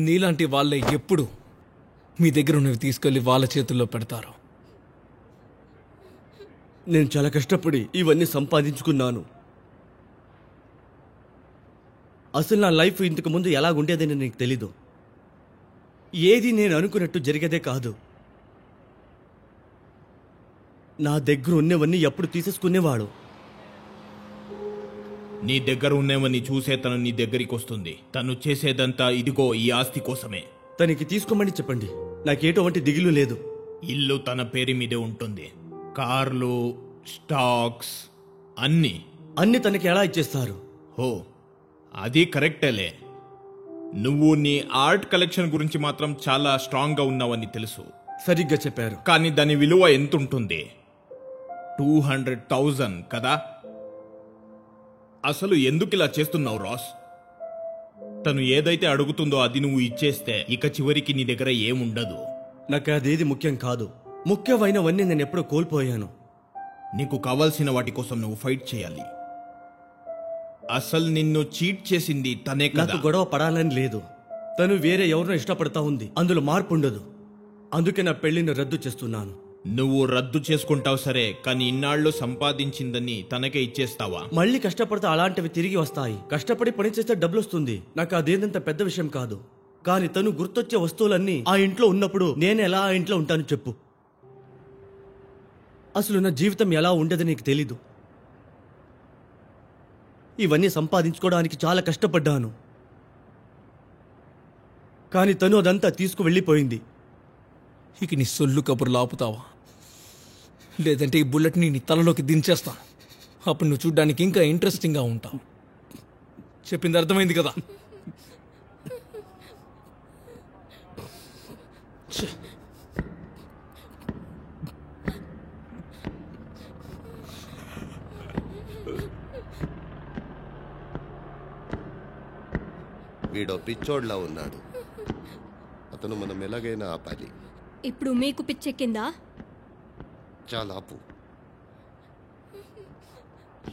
నీలాంటి వాళ్ళే ఎప్పుడు మీ దగ్గర ఉన్నవి తీసుకెళ్లి వాళ్ళ చేతుల్లో పెడతారు. నేను చాలా కష్టపడి ఇవన్నీ సంపాదించుకున్నాను. అసలు నా లైఫ్ ఇంతకు ముందు ఎలాగుండేదని నీకు తెలీదు. ఏది నేను అనుకున్నట్టు జరిగేదే కాదు. నా దగ్గర ఉన్నవన్నీ ఎప్పుడు తీసేసుకునేవాడు. నీ దగ్గర ఉన్నవన్నీ చూసే తను నీ దగ్గరికి వస్తుంది. తను చేసేదంతా ఇదిగో ఈ ఆస్తి కోసమే. తనకి తీసుకోమని చెప్పండి, నాకేటువంటి దిగులు లేదు. ఇల్లు తన పేరు మీదే ఉంటుంది, కార్లు, స్టాక్స్ అన్ని తనకి ఎలా ఇచ్చేస్తారు? హో, అది కరెక్టేలే. నువ్వు నీ ఆర్ట్ కలెక్షన్ గురించి మాత్రం చాలా స్ట్రాంగ్ గా ఉన్నావని తెలుసు. సరిగ్గా చెప్పారు. కానీ దాని విలువ ఎంతుంటుంది? 200,000 కదా? అసలు ఎందుకు ఇలా చేస్తున్నావు రాస్? తను ఏదైతే అడుగుతుందో అది నువ్వు ఇచ్చేస్తే ఇక చివరికి నీ దగ్గర ఏముండదు. నాకు అదేది ముఖ్యం కాదు. ముఖ్యమైనవన్నీ నేను ఎప్పుడో కోల్పోయాను. నీకు కావాల్సిన వాటి కోసం నువ్వు ఫైట్ చేయాలి. అసలు నిన్ను చీట్ చేసింది తనే కదా. నాకు గొడవ పడాలని లేదు. తను వేరే ఎవరినో ఇష్టపడతా ఉంది, అందులో మార్పు ఉండదు. అందుకే నా పెళ్లిని రద్దు చేస్తున్నాను. నువ్వు రద్దు చేసుకుంటావు సరే, కానీ ఇన్నాళ్ళు సంపాదించిందని తనకే ఇచ్చేస్తావా? మళ్ళీ కష్టపడితే అలాంటివి తిరిగి వస్తాయి. కష్టపడి పని చేస్తే డబ్బులు వస్తుంది. నాకు అదేంత పెద్ద విషయం కాదు. కానీ తను గుర్తొచ్చే వస్తువులన్నీ ఆ ఇంట్లో ఉన్నప్పుడు నేను ఎలా ఆ ఇంట్లో ఉంటాను చెప్పు? అసలు నా జీవితం ఎలా ఉండేది నీకు తెలీదు. ఇవన్నీ సంపాదించుకోవడానికి చాలా కష్టపడ్డాను. కానీ తను అదంతా తీసుకువెళ్ళిపోయింది. ఇక నీ సొల్లు కబుర్లు ఆపుతావా? లేదంటే ఈ బుల్లెట్ని నీ తలలోకి దించేస్తాను. అప్పుడు నువ్వు చూడ్డానికి ఇంకా ఇంట్రెస్టింగ్గా ఉంటావు. చెప్పింది అర్థమైంది కదా? వీడో పిచ్చోడ్లా ఉన్నాడు. అతను మనం ఎలాగైనా ఆపాలి. ఇప్పుడు మీకు పిచ్చెక్కిందా? చాలా ఆపు.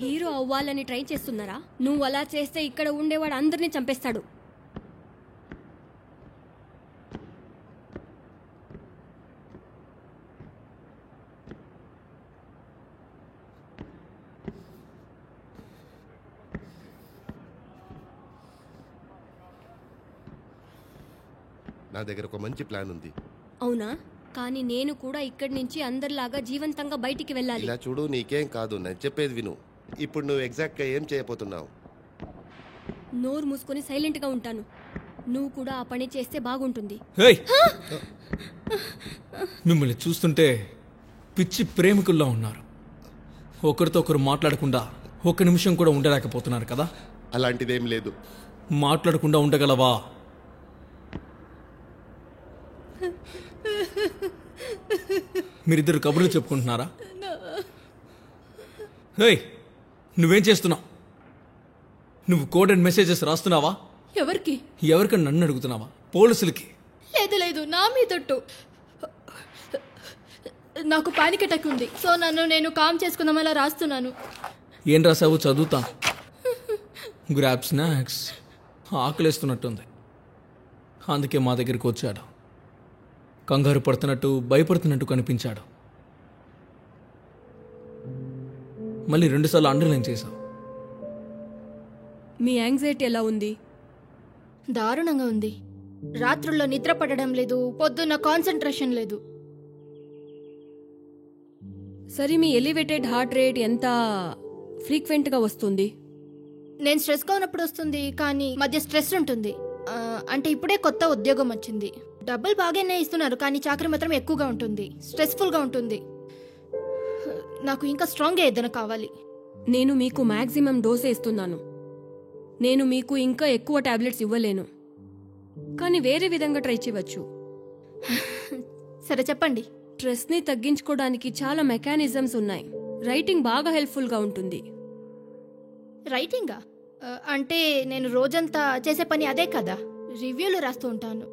హీరో అవ్వాలని ట్రై చేస్తున్నారా? నువ్వు అలా చేస్తే ఇక్కడ ఉండేవాడు అందరినీ చంపేస్తాడు. నా దగ్గర ఒక మంచి ప్లాన్ ఉంది. అవునా? కానీ నేను కూడా ఇక్కడి నుంచి అందరిలాగా జీవంతంగా బయటికి వెళ్ళాలి. ఇలా చూడు, నీకేం కాదు, నేను చెప్పేది విను. ఇప్పుడు నువ్వు ఎగ్జాక్ట్గా ఏం చేయబోతున్నావు? నోరు మూసుకొని సైలెంట్గా ఉంటాను. నువ్వు కూడా ఆ పని చేస్తే బాగుంటుంది. హేయ్! మిమ్మల్ని చూస్తుంటే పిచ్చి ప్రేమికుల్లా ఉన్నారు. ఒకరితో ఒకరు మాట్లాడకుండా ఒక్క నిమిషం కూడా ఉండలేకపోతున్నారు కదా? అలాంటిదేం లేదు. మాట్లాడకుండా ఉండగలవా? మీరిద్దరు కబుర్లు చెప్పుకుంటున్నారా? హేయ్, నువ్వేం చేస్తున్నావు? నువ్వు కోడ్ అండ్ మెసేజెస్ రాస్తున్నావా? ఎవరికి? ఎవరికన్నా నన్ను అడుగుతున్నావా? పోలీసులకి? లేదు లేదు, నా మీదట్టు. నాకు పానిక్ అటాక్ ఉంది, సో నేను కామ్ చేసుకుందామలా రాస్తున్నాను. ఏం రాసావు? చదువుతాను. Grab snacks. ఆకలేస్తున్నట్టుంది, అందుకే మా దగ్గరికి వచ్చాడు. కంగారు పడుతున్నట్టు భయపడుతున్నట్టు కనిపించాడు. మళ్ళీ 2 సార్లు అండర్లైన్ చేశావు. మీ యాంగ్జైటీ ఎలా ఉంది? దారుణంగా ఉంది. రాత్రుల్లో నిద్ర పడడం లేదు, పొద్దున్న కాన్సంట్రేషన్ లేదు. సరే, మీ ఎలివేటెడ్ హార్ట్ రేట్ ఎంత ఫ్రీక్వెంట్గా వస్తుంది? నేను స్ట్రెస్గా ఉన్నప్పుడు వస్తుంది, కానీ మధ్య స్ట్రెస్ ఉంటుంది. అంటే ఇప్పుడే కొత్త ఉద్యోగం వచ్చింది. డబ్బులు బాగానే ఇస్తున్నారు, కానీ చాకరీ మాత్రం ఎక్కువగా ఉంటుంది, స్ట్రెస్ఫుల్గా ఉంటుంది. నాకు ఇంకా స్ట్రాంగ్గా ఏదైనా కావాలి. నేను మీకు మ్యాక్సిమం డోసే ఇస్తున్నాను. నేను మీకు ఇంకా ఎక్కువ టాబ్లెట్స్ ఇవ్వలేను, కానీ వేరే విధంగా ట్రై చేయవచ్చు. సరే చెప్పండి. స్ట్రెస్ని తగ్గించుకోవడానికి చాలా మెకానిజమ్స్ ఉన్నాయి. రైటింగ్ బాగా హెల్ప్ఫుల్గా ఉంటుంది. రైటింగా? అంటే నేను రోజంతా చేసే పని అదే కదా, రివ్యూలు రాస్తూ ఉంటాను.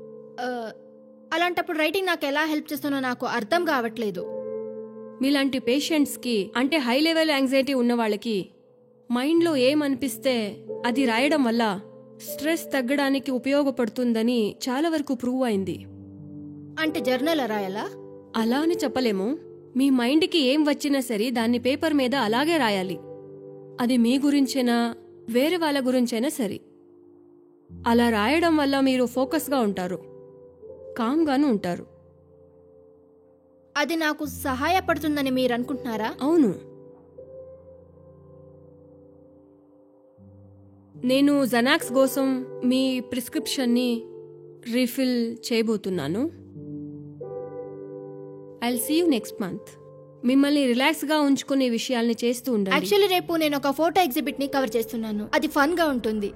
అలాంటప్పుడు రైటింగ్ నాకు ఎలా హెల్ప్ చేస్తుందో నాకు అర్థం కావట్లేదు. మీలాంటి పేషెంట్స్కి, అంటే హై లెవెల్ యాంగ్జైటీ ఉన్న వాళ్ళకి, మైండ్లో ఏమనిపిస్తే అది రాయడం వల్ల స్ట్రెస్ తగ్గడానికి ఉపయోగపడుతుందని చాలా వరకు ప్రూవ్ అయింది. అంటే జర్నల్ రాయాలా? అలా అని చెప్పలేము. మీ మైండ్కి ఏం వచ్చినా సరే దాన్ని పేపర్ మీద అలాగే రాయాలి. అది మీ గురించైనా వేరే వాళ్ళ గురించైనా సరే. అలా రాయడం వల్ల మీరు ఫోకస్గా ఉంటారు, కామ్గాను ఉంటారు. అది నాకు సహాయపడుతుందని మీరు అనుకుంటున్నారా? అవును. నేను జనాక్స్ కోసం మీ ప్రిస్క్రిప్షన్ని రీఫిల్ చేయబోతున్నాను. I'll see you next month. మిమ్మల్ని రిలాక్స్గా ఉంచుకునే విషయాల్ని చేస్తూ ఉండండి. యాక్చువల్లీ రేపు నేను ఒక ఫోటో ఎగ్జిబిట్ని కవర్ చేస్తున్నాను. అది ఫన్గా ఉంటుంది.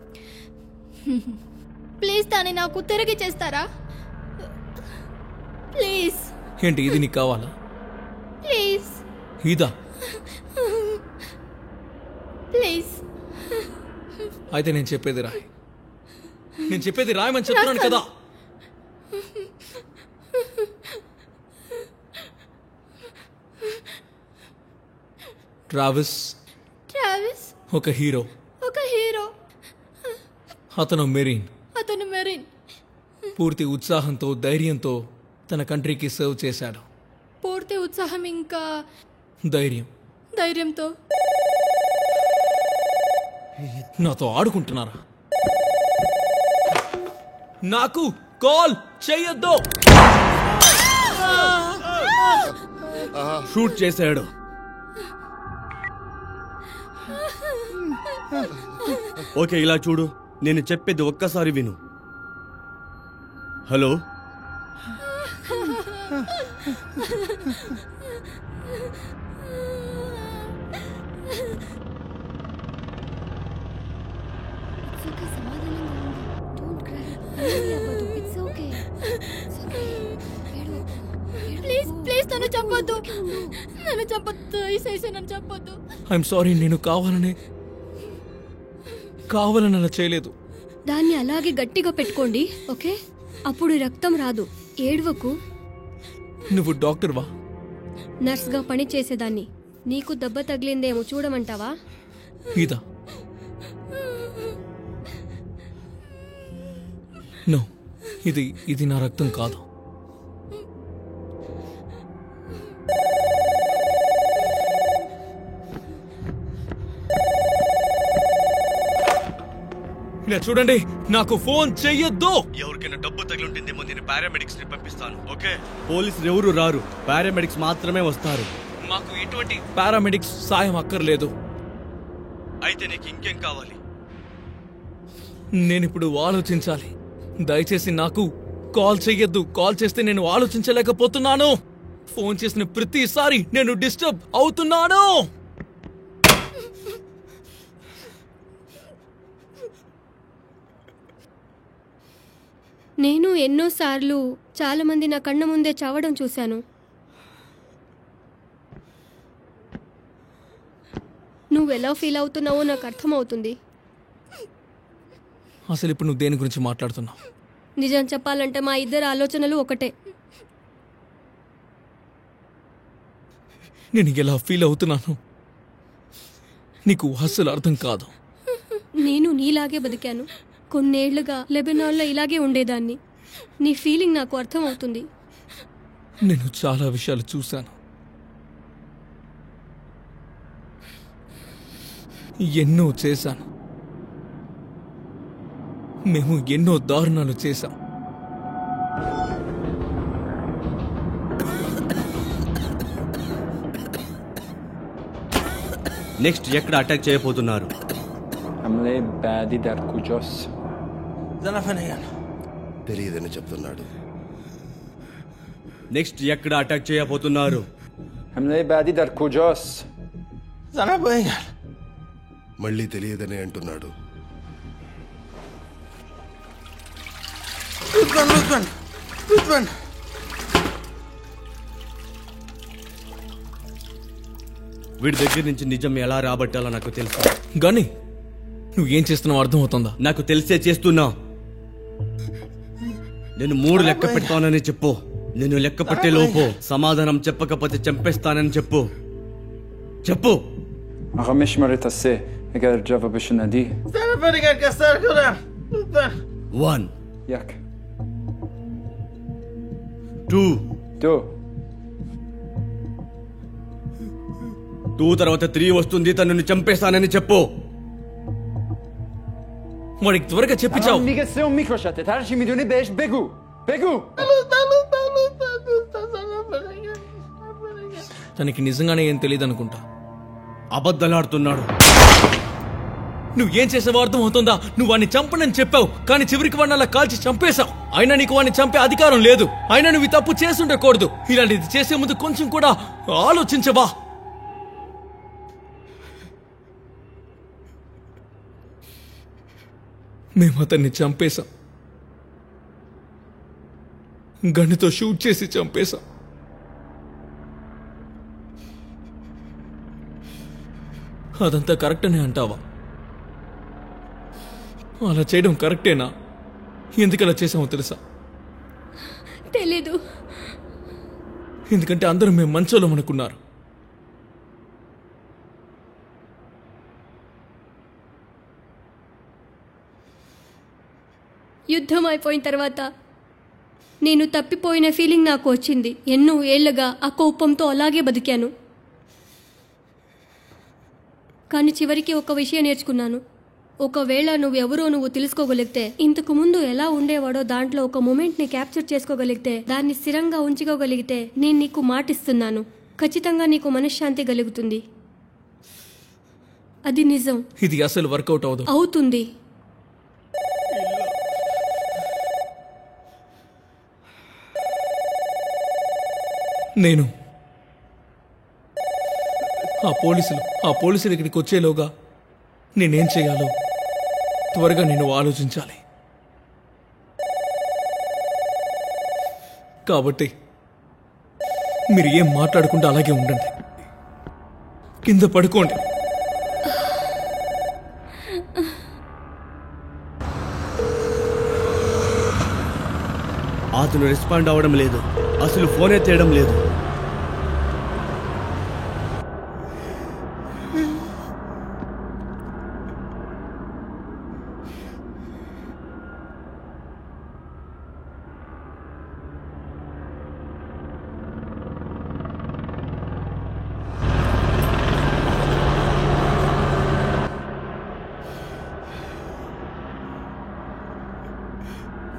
ప్లీజ్ దాన్ని నాకు తిరిగి చేస్తారా? ప్లీజ్. ఏంటి, ఇది నీకు కావాలా? ప్లీజ్. ఇదా? ప్లీజ్. అయితే నేను చెప్పేది రాయి. నేను చెప్పేది రాయమని చెప్తున్నాను కదా. ట్రావిస్ ఒక హీరో. అతను మెరీన్. పూర్తి ఉత్సాహంతో ధైర్యంతో తన కంట్రీకి సర్వ్ చేశాడు. పూర్తి ఉత్సాహం ఇంకా ధైర్యంతో. నాతో ఆడుకుంటున్నారా? నాకు కాల్ చెయ్యొద్దు. షూట్ చేశాడు. ఓకే, ఇలా చూడు, నేను చెప్పేది ఒక్కసారి విను. హలో, ప్లీజ్ నన్ను చెప్పొద్దు. నన్ను చెప్పొద్దు. ఐఎమ్ సారీ, నేను కావాలని అలా చేయలేదు. దాన్ని అలాగే గట్టిగా పెట్టుకోండి, ఓకే? అప్పుడు రక్తం రాదు. ఏడవకు. నువ్వు డాక్టర్వా? నర్స్గా పని చేసేదాన్ని. నీకు దెబ్బ తగిలిందేమో చూడమంటావా? ఇదా? నో, ఇది నా రక్తం కాదు. చూడండి, నాకు ఫోన్ చెయ్యొద్దు. ఎవరికైనా డబ్బు తగిలి ఉంటుందేమో నేను పారామెడిక్స్ ని పంపిస్తాను. ఓకే, పోలీసులు ఎవరు రారు, పారామెడిక్స్ మాత్రమే వస్తారు. మాకు ఎటువంటి పారామెడిక్స్ సాయం అక్కర్లేదు. అయితే నీకు ఇంకేం కావాలి? నేనిప్పుడు ఆలోచించాలి. దయచేసి నాకు కాల్ చెయ్యొద్దు. కాల్ చేస్తే నేను ఆలోచించలేకపోతున్నాను. ఫోన్ చేసిన ప్రతిసారి నేను డిస్టర్బ్ అవుతున్నాను. నేను ఎన్నోసార్లు చాలా మంది నా కళ్ళ ముందే చావడం చూశాను. నువ్వెలా ఫీల్ అవుతున్నావో నాకు అర్థమవుతుంది. అసలు ఇప్పుడు నువ్వు దేని గురించి మాట్లాడుతున్నావు? నిజం చెప్పాలంటే మా ఇద్దరి ఆలోచనలు ఒకటే. నేను ఎలా ఫీల్ అవుతున్నాను నీకు అస్సలు అర్థం కాదు. నేను నీలాగే బతికాను. కొన్నేళ్లుగా లెబనాన్లో ఇలాగే ఉండేదాన్ని. నీ ఫీలింగ్ నాకు అర్థమవుతుంది. నేను చాలా విషయాలు చూశాను, ఎన్నో చేశాను. మేము ఎన్నో దారుణాలు చేశాం. నెక్స్ట్ ఎక్కడ అటాక్ చేయబోతున్నారు? حمله بعدی در کجاست؟ తెలియదని చెప్తున్నాడు. నెక్స్ట్ ఎక్కడ అటాక్ చేయబోతున్నారు? حمله بعدی در کجاست؟ మళ్ళీ తెలియదని అంటున్నాడు. వీడి దగ్గర నుంచి నిజం ఎలా రాబట్టాలో నాకు తెలుసు. గాని నువ్వేం చేస్తున్నావు అర్థమవుతుందా? నాకు తెలిసే చేస్తున్నా. నేను 3 లెక్క పెడతానని చెప్పు. నేను లెక్క పెట్టే లోపు సమాధానం చెప్పకపోతే చంపేస్తానని చెప్పు. చెప్పు. آقا میشماره تا 3. اگر جوابشو ندی 1 1 2 2 2 తర్వాత 3 వస్తుంది. తనని చంపేస్తానని చెప్పు. వాడికి త్వరగా చెప్పించావు. میگه 3 میکشتت. هر چی میدونی بهش بگو. بگو. తనకి నిజంగానే ఏం తెలియదు అనుకుంటా. అబద్ధాలాడుతున్నాడు. నువ్వేం చేసావో అర్థం అవుతుందా? నువ్వు వాడిని చంపనని చెప్పావు, కానీ చివరికి వాడిని అలా కాల్చి చంపేశావు. అయినా నీకు వాడిని చంపే అధికారం లేదు. అయినా నువ్వు ఈ తప్పు చేసుండకూడదు. ఇలాంటిది చేసే ముందు కొంచెం కూడా ఆలోచించవా? మేము అతన్ని చంపేశాం. గన్నుతో షూట్ చేసి చంపేశాం. అదంతా కరెక్ట్ అని అంటావా? అలా చేయడం కరెక్టేనా? ఎందుకు అలా చేసామో తెలుసా? తెలీదు. ఎందుకంటే అందరూ మేము మంచోళ్ళం అనుకున్నారు. యుద్ధం అయిపోయిన తర్వాత నేను తప్పిపోయిన ఫీలింగ్ నాకు వచ్చింది. ఎన్నో ఏళ్లుగా ఆ కోపంతో అలాగే బతికాను. కానీ చివరికి ఒక విషయం నేర్చుకున్నాను. ఒకవేళ నువ్వు తెలుసుకోగలిగితే, ఇంతకు ముందు ఎలా ఉండేవాడో దాంట్లో ఒక మూమెంట్ని క్యాప్చర్ చేసుకోగలిగితే, దాన్ని స్థిరంగా ఉంచుకోగలిగితే, నేను నీకు మాటిస్తున్నాను, ఖచ్చితంగా నీకు మనశ్శాంతి కలుగుతుంది. అది నిజం. ఇది అసలు వర్కౌట్ అవుతుంది. నేను ఆ పోలీసులు ఇక్కడికి వచ్చేలోగా నేనేం చేయాలో త్వరగా నేను ఆలోచించాలి. కాబట్టి మీరు ఏం మాట్లాడకుండా అలాగే ఉండండి. కింద పడుకోండి. అతను రెస్పాండ్ అవ్వడం లేదు. అసలు ఫోనే తీయడం లేదు.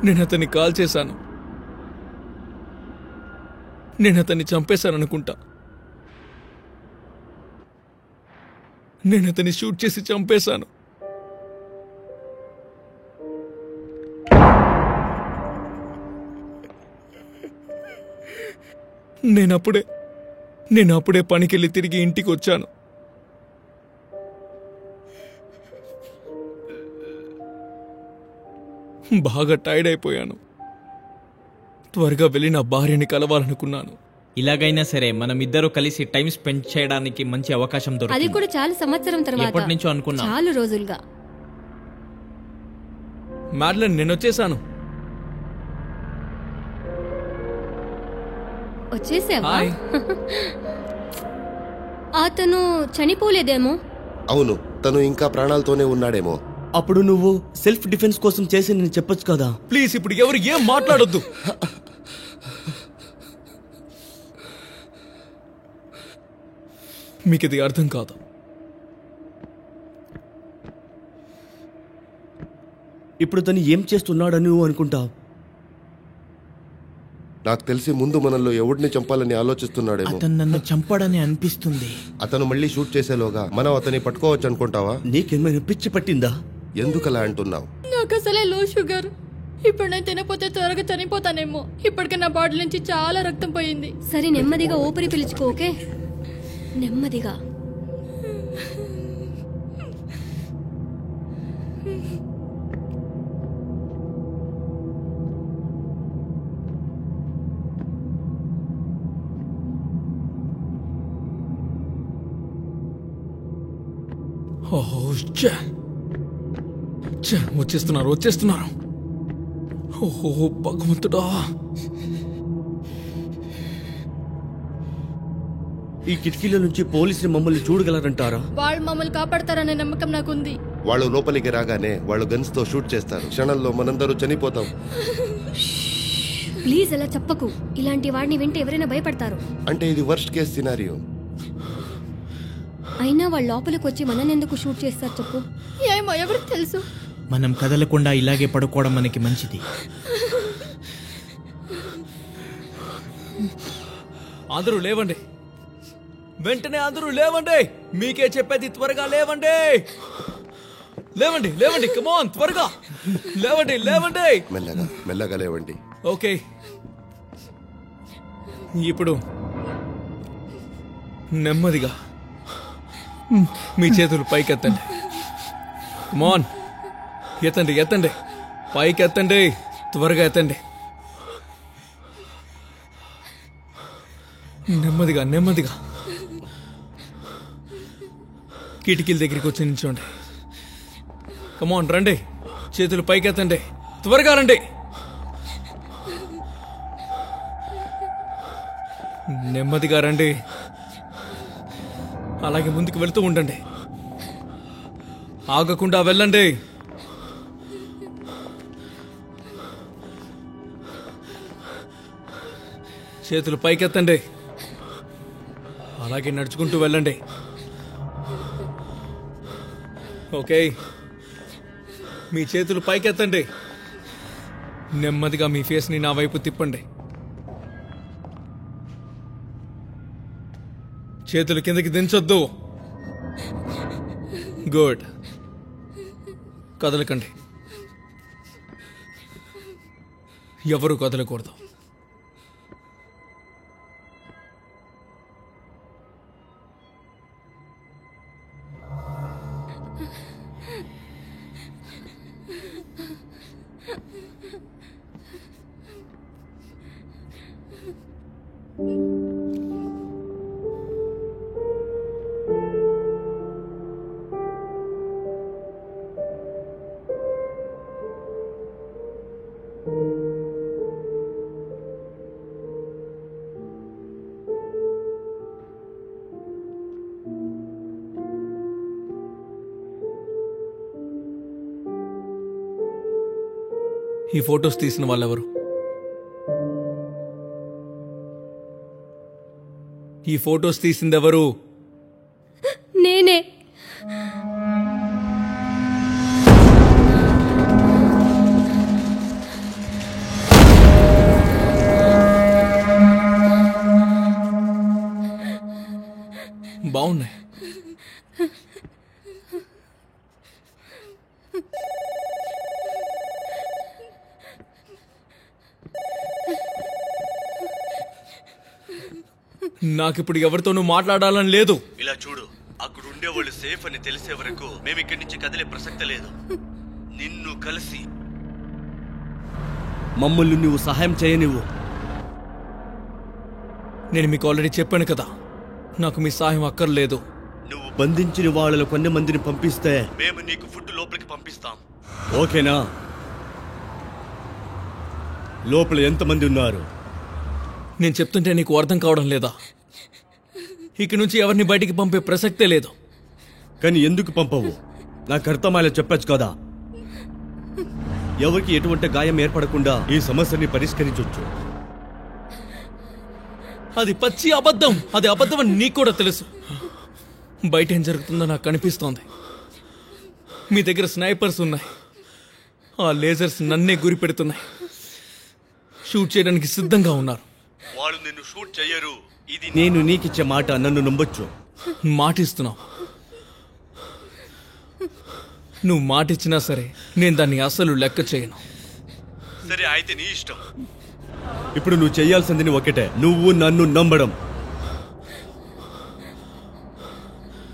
నేను అతన్ని కాల్ చేశాను. నేను అతన్ని చంపేశాననుకుంటా. నేను అతన్ని షూట్ చేసి చంపేశాను. నేను అప్పుడే పనికెళ్ళి తిరిగి ఇంటికి వచ్చాను. బాగా టైర్డ్ అయిపోయాను. త్వరగా వెళ్ళి నా భార్యని కలవాలనుకున్నాను. ఇలాగైనా సరే మనం ఇద్దరు కలిసి టైం స్పెండ్ చేయడానికి మంచి అవకాశం అది దొరికింది. కూడా చాలా సంవత్సరం తర్వాత. ఎప్పటి నుంచో అనుకున్నా. చాలా రోజులుగా. మ్యాడ్లెన్, నేను వచ్చేసాను. వచ్చేసావా? హాయ్. అతను చనిపోలేదేమో. అవును, తను ఇంకా ప్రాణాలతోనే ఉన్నాడేమో. అప్పుడు నువ్వు సెల్ఫ్ డిఫెన్స్ కోసం చేసి నేను చెప్పొచ్చు కదా. ప్లీజ్ ఇప్పుడు ఎవరు ఏం మాట్లాడొద్దు. మీకు ఇది అర్థం కాదు. ఇప్పుడు తను ఏం చేస్తున్నాడని నువ్వు అనుకుంటావు? నాకు తెలిసి ముందు మనల్లో ఎవడిని చంపాలని ఆలోచిస్తున్నాడేమో. అతను నన్ను చంపాడని అనిపిస్తుంది. అతను మళ్ళీ షూట్ చేసేలోగా మనం అతన్ని పట్టుకోవచ్చు అనుకుంటావా? నీకేమైనా పిచ్చి పట్టిందా? ఎందుకలా అంటున్నావు? నాకు అసలే లో షుగర్. ఇప్పుడు నేను తినపోతే త్వరగా చనిపోతానేమో. ఇప్పటికే నా బాడీ నుంచి చాలా రక్తం పోయింది. సరే, నెమ్మదిగా ఊపిరి పీల్చుకో. ఓకే, నెమ్మదిగా. వచ్చేస్తున్నారు. ఓహో భగవంతుడా. ఈ కిటికీల నుంచి పోలీసులు మమ్మల్ని చూడగలరంటారా? వాళ్ళు మమ్మల్ని కాపాడతారనే నమ్మకం నాకుంది. వాళ్ళు లోపలికి రాగానే వాళ్ళు గన్స్ తో షూట్ చేస్తారు. క్షణంలో మనందరూ చనిపోతాం. ప్లీజ్ అలా చెప్పకు. ఇలాంటి వాడిని వింటే ఎవరైనా భయపడతారు. అంటే ఇది వర్స్ట్ కేస్ సినారియో. అయినా వాళ్ళు లోపలికి వచ్చి మనని ఎందుకు షూట్ చేస్తారు చెప్పు? ఏమో, ఎవరికి తెలుసు. మనం కదలకుండా ఇలాగే పడుకోవడం మనకి మంచిది. అందరూ లేవండి, వెంటనే అందరూ లేవండి. మీకే చెప్పేది, త్వరగా లేవండి. లేవండి లేవండి, కమాన్ త్వరగా లేవండి లేవండి. మెల్లగా మెల్లగా లేవండి. ఓకే, ఇప్పుడు నెమ్మదిగా మీ చేతులు పైకెత్తండి. కమాన్, ఎత్తండి ఎత్తండి, పైకెత్తండి, త్వరగా ఎత్తండి. నెమ్మదిగా నెమ్మదిగా కిటికీల దగ్గరికి వచ్చి నిల్చోండి. కమాన్ రండి, చేతులు పైకెత్తండి, త్వరగా రండి. నెమ్మదిగా రండి, అలాగే ముందుకు వెళ్తూ ఉండండి, ఆగకుండా వెళ్ళండి. చేతులు పైకెత్తండి, అలాగే నడుచుకుంటూ వెళ్ళండి. ఓకే, మీ చేతులు పైకెత్తండి, నెమ్మదిగా మీ ఫేస్ని నా వైపు తిప్పండి. చేతులు కిందకి దించొద్దు. గుడ్, కదలకండి, ఎవరు కదలకూడదు. ఈ ఫొటోస్ తీసిన వాళ్ళెవరు? ఈ ఫొటోస్ తీసిందెవరు? నేనే. బాగున్నాయి. నాకిప్పుడు ఎవరితోనూ మాట్లాడాలని లేదు. ఇలా చూడు, అక్కడ ఉండేవాళ్ళు సేఫ్ అని తెలిసే వరకు మేము ఇక్కడి నుంచి కదిలే ప్రసక్తి లేదు. నిన్ను కలిసి మమ్మల్ని నువ్వు సహాయం చేయనివ్వు. నేను మీకు ఆల్రెడీ చెప్పాను కదా, నాకు మీ సహాయం అక్కర్లేదు. నువ్వు బంధించిన వాళ్ళలో కొన్ని మందిని పంపిస్తే మేము నీకు ఫుడ్ లోపలికి పంపిస్తాం, ఓకేనా? లోపల ఎంతమంది ఉన్నారు? నేను చెప్తుంటే నీకు అర్థం కావడం లేదా? ఇక నుంచి ఎవరిని బయటికి పంపే ప్రసక్తే లేదు. కానీ ఎందుకు పంపవు? నాకు అర్థమయ్యేలా చెప్పచ్చు కదా. ఎవరికి ఎటువంటి గాయం ఏర్పడకుండా ఈ సమస్యని పరిష్కరించవచ్చు. అది పచ్చి అబద్ధం. అది అబద్ధం అని నీకు కూడా తెలుసు. బయట ఏం జరుగుతుందో నాకు కనిపిస్తోంది. మీ దగ్గర స్నైపర్స్ ఉన్నాయి. ఆ లేజర్స్ నన్నే గురి పెడుతున్నాయి. షూట్ చేయడానికి సిద్ధంగా ఉన్నారు. వాళ్ళు నిన్ను షూట్ చెయ్యరు. ఇది నేను నీకిచ్చే మాట, నన్ను నమ్మొచ్చు. మాటిస్తున్నావు. నువ్వు మాటిచ్చినా సరే నేను దాన్ని అసలు లెక్క చేయను. సరే అయితే నీ ఇష్టం. ఇప్పుడు నువ్వు చెయ్యాల్సింది ఒకటే, నువ్వు నన్ను నమ్మడం.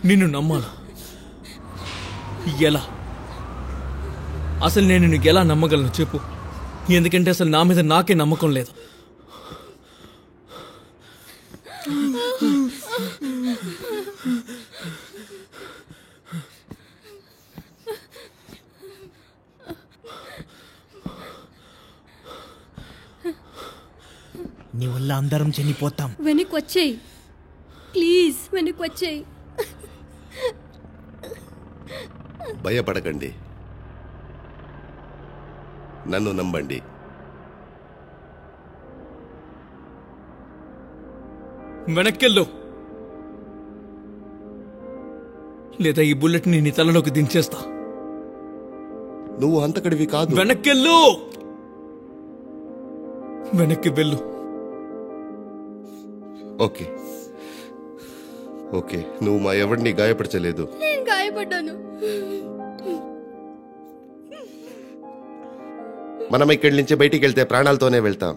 నిన్ను నమ్మాలా? ఎలా? అసలు నేను నీకు ఎలా నమ్మగలను చెప్పు. ఎందుకంటే అసలు నా మీద నాకే నమ్మకం లేదు. నీ వల్ల అందరం చనిపోతాం. వెనక్కి వచ్చేయి ప్లీజ్, వెనక్కి వచ్చేయి. భయపడకండి, నన్ను నమ్మండి. వెనక్కెళ్ళు, లేదా ఈ బుల్లెట్ ని నీ తలలోకి దించేస్తా. నువ్వు అంతకడివి కాదు. వెనక్కెళ్ళు, వెనక్కి వెళ్ళు. ఓకే ఓకే, నువ్వు మా ఎవరిని గాయపరచలేదు. నేను గాయపడ్డాను. మనం ఇక్కడి నుంచి బయటికి వెళ్తే ప్రాణాలతోనే వెళ్తాం.